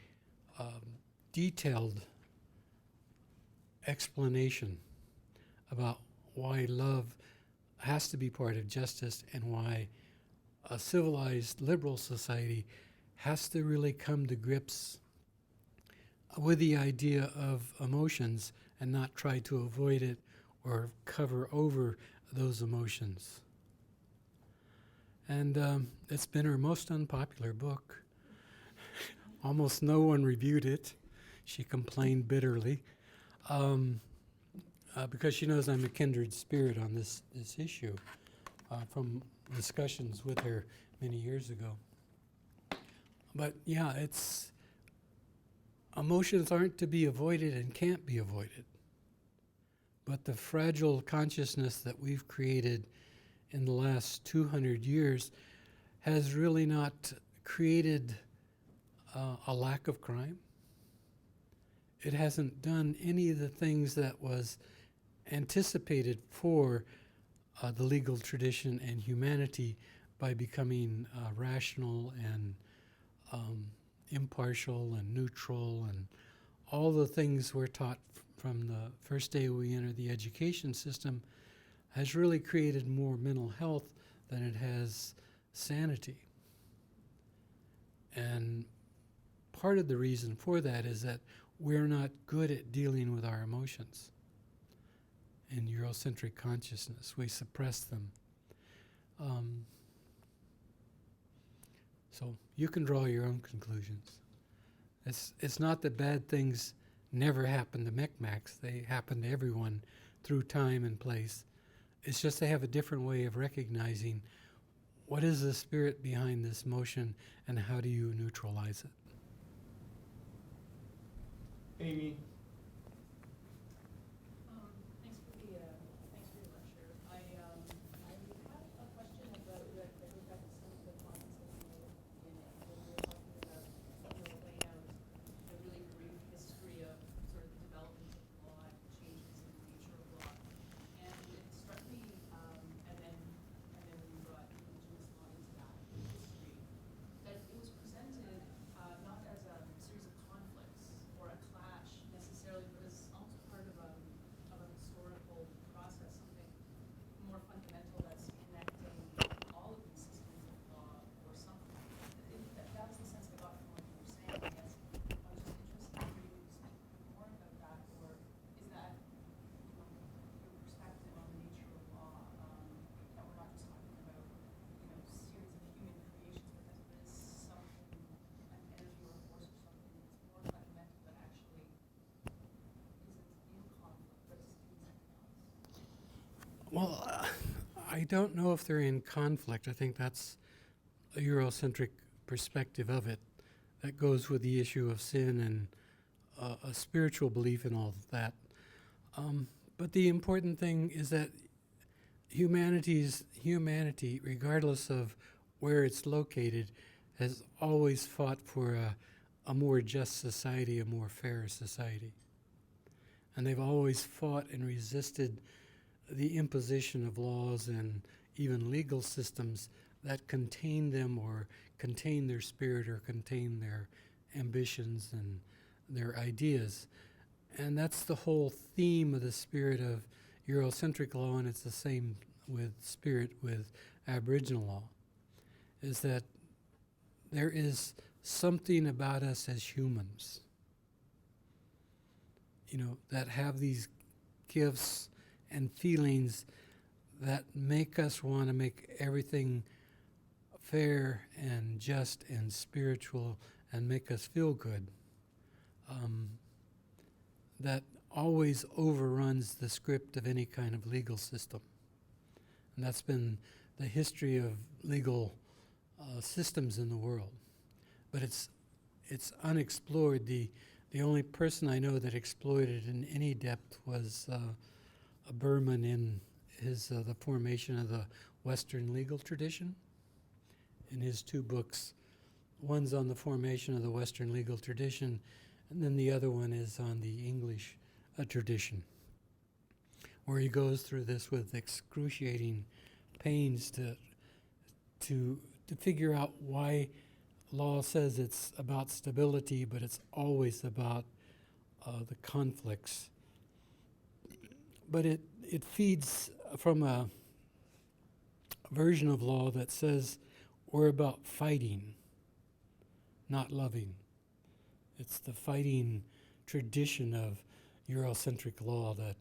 detailed explanation about why love has to be part of justice and why a civilized liberal society has to really come to grips with the idea of emotions and not try to avoid it or cover over those emotions. And it's been her most unpopular book. Almost no one reviewed it. She complained bitterly because she knows I'm a kindred spirit on this issue from discussions with her many years ago. But yeah, emotions aren't to be avoided and can't be avoided. But the fragile consciousness that we've created in the last 200 years has really not created a lack of crime. It hasn't done any of the things that was anticipated for the legal tradition and humanity by becoming rational and impartial and neutral, and all the things we're taught from the first day we enter the education system has really created more mental health than it has sanity. And part of the reason for that is that we're not good at dealing with our emotions. In Eurocentric consciousness, we suppress them. So you can draw your own conclusions. It's not that bad things never happen to Micmacs. They happen to everyone through time and place. It's just they have a different way of recognizing what is the spirit behind this motion and how do you neutralize it. Amy? Thanks for your lecture. I have a question about that goes back to some of the comments that you made when we were talking about laying out the really brief history of sort of the development of law and changes in the nature of law. And it struck me, and then when you brought Indigenous law into that history, that it was presented not as a series of conflicts or a clash necessarily, but as almost part of a historical process, something more fundamental that's connecting all of these systems of law or something. That was the sense I got from what you were saying. I guess I was just interested in hearing you speak more about that, or is that your perspective on the nature of law, that we're not just talking about series of human creations, but that there is something, an energy or a force or something that's more fundamental that actually isn't in conflict, but is doing something else. Well, I don't know if they're in conflict. I think that's a Eurocentric perspective of it that goes with the issue of sin and a spiritual belief in all of that. But the important thing is that humanity, regardless of where it's located, has always fought for a more just society, a more fair society. And they've always fought and resisted the imposition of laws and even legal systems that contain them or contain their spirit or contain their ambitions and their ideas. And that's the whole theme of the spirit of Eurocentric law, and it's the same with spirit with Aboriginal law. is that there is something about us as humans, that have these gifts and feelings that make us want to make everything fair and just and spiritual and make us feel good. That always overruns the script of any kind of legal system. And that's been the history of legal systems in the world. But it's unexplored. The only person I know that explored it in any depth was a Berman in his the formation of the Western legal tradition. In his 2 books, one's on the formation of the Western legal tradition, and then the other one is on the English tradition, where he goes through this with excruciating pains to figure out why law says it's about stability, but it's always about the conflicts. But it feeds from a version of law that says we're about fighting, not loving. It's the fighting tradition of Eurocentric law that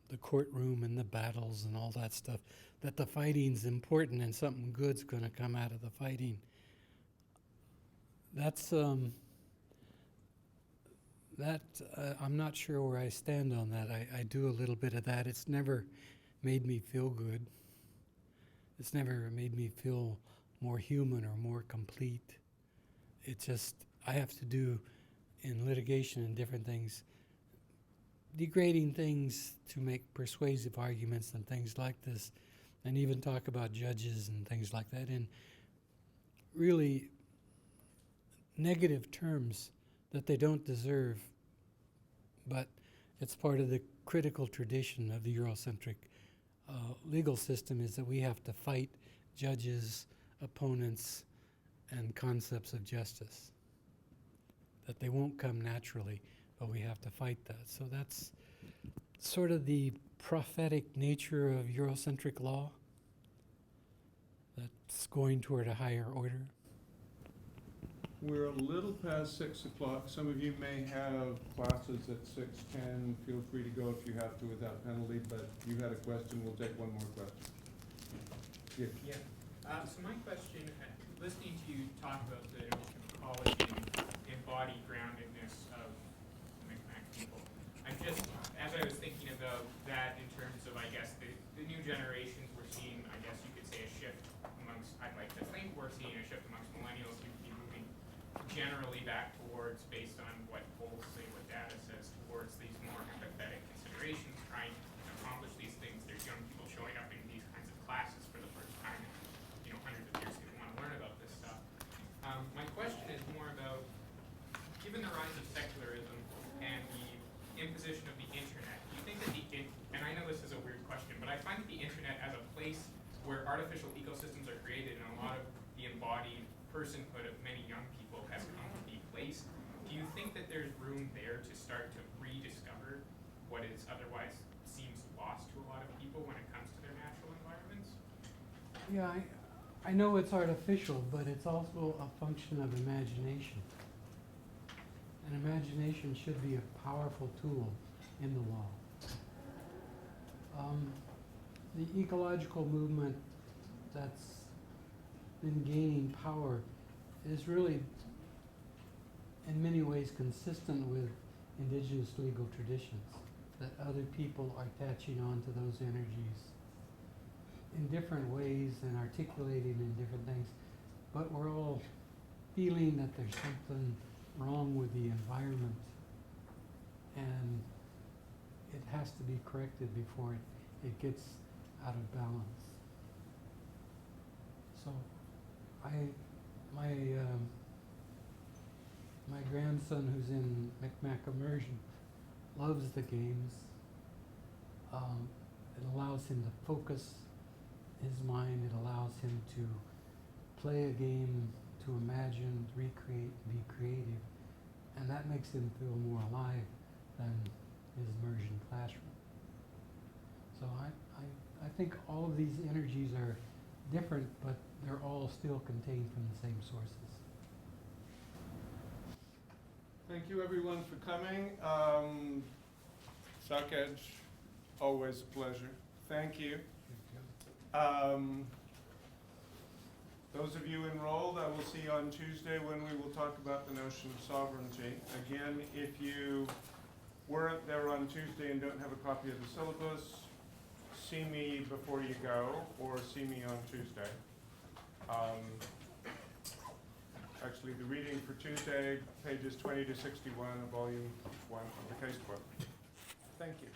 the courtroom and the battles and all that stuff, that the fighting's important and something good's going to come out of the fighting. That's I'm not sure where I stand on that. I do a little bit of that. It's never made me feel good. It's never made me feel more human or more complete. It just, I have to do in litigation and different things, degrading things to make persuasive arguments and things like this, and even talk about judges and things like that in really negative terms that they don't deserve, but it's part of the critical tradition of the Eurocentric legal system, is that we have to fight judges, opponents, and concepts of justice. That they won't come naturally, but we have to fight that. So that's sort of the prophetic nature of Eurocentric law, that's going toward a higher order. We're a little past 6 o'clock. Some of you may have classes at 6:10. Feel free to go if you have to without penalty, but you had a question. We'll take one more question. Yeah. So my question, listening to you talk about the ecology and embodied groundedness of Micmac people, as I was thinking about that in terms of, I guess, the new generations, we're seeing, I guess you could say, a shift amongst, I'd like to think we're seeing a shift amongst millennials who be moving generally back towards, based on what polls say, what data says, towards these more empathetic considerations, trying to accomplish these things. There's young people showing up in these kinds of classes for the first time in hundreds of years, people want to learn about this stuff. My question is more about, given the rise of secularism and the imposition of the internet, do you think that and I know this is a weird question, but I find that the internet as a place where artificial ecosystems are created and a lot of the embodied personhood of many young people has come to be placed. Do you think that there's room there to start to rediscover what is otherwise seems lost to a lot of people when it comes to their natural environments? Yeah, I know it's artificial, but it's also a function of imagination. And imagination should be a powerful tool in the law. The ecological movement that's been gaining power is really, in many ways, consistent with Indigenous legal traditions, that other people are attaching on to those energies in different ways and articulating in different things, but we're all feeling that there's something wrong with the environment, and it has to be corrected before it gets out of balance. So my grandson, who's in Micmac immersion, loves the games. It allows him to focus his mind. It allows him to play a game, to imagine, recreate, be creative, and that makes him feel more alive than his immersion classroom. So I think all of these energies are different, but they're all still contained from the same sources. Thank you everyone for coming. Sákéj, always a pleasure. Thank you. Those of you enrolled, I will see you on Tuesday when we will talk about the notion of sovereignty. Again, if you weren't there on Tuesday and don't have a copy of the syllabus, see me before you go, or see me on Tuesday. Actually, the reading for Tuesday, pages 20 to 61 of volume 1 of the casebook. Thank you.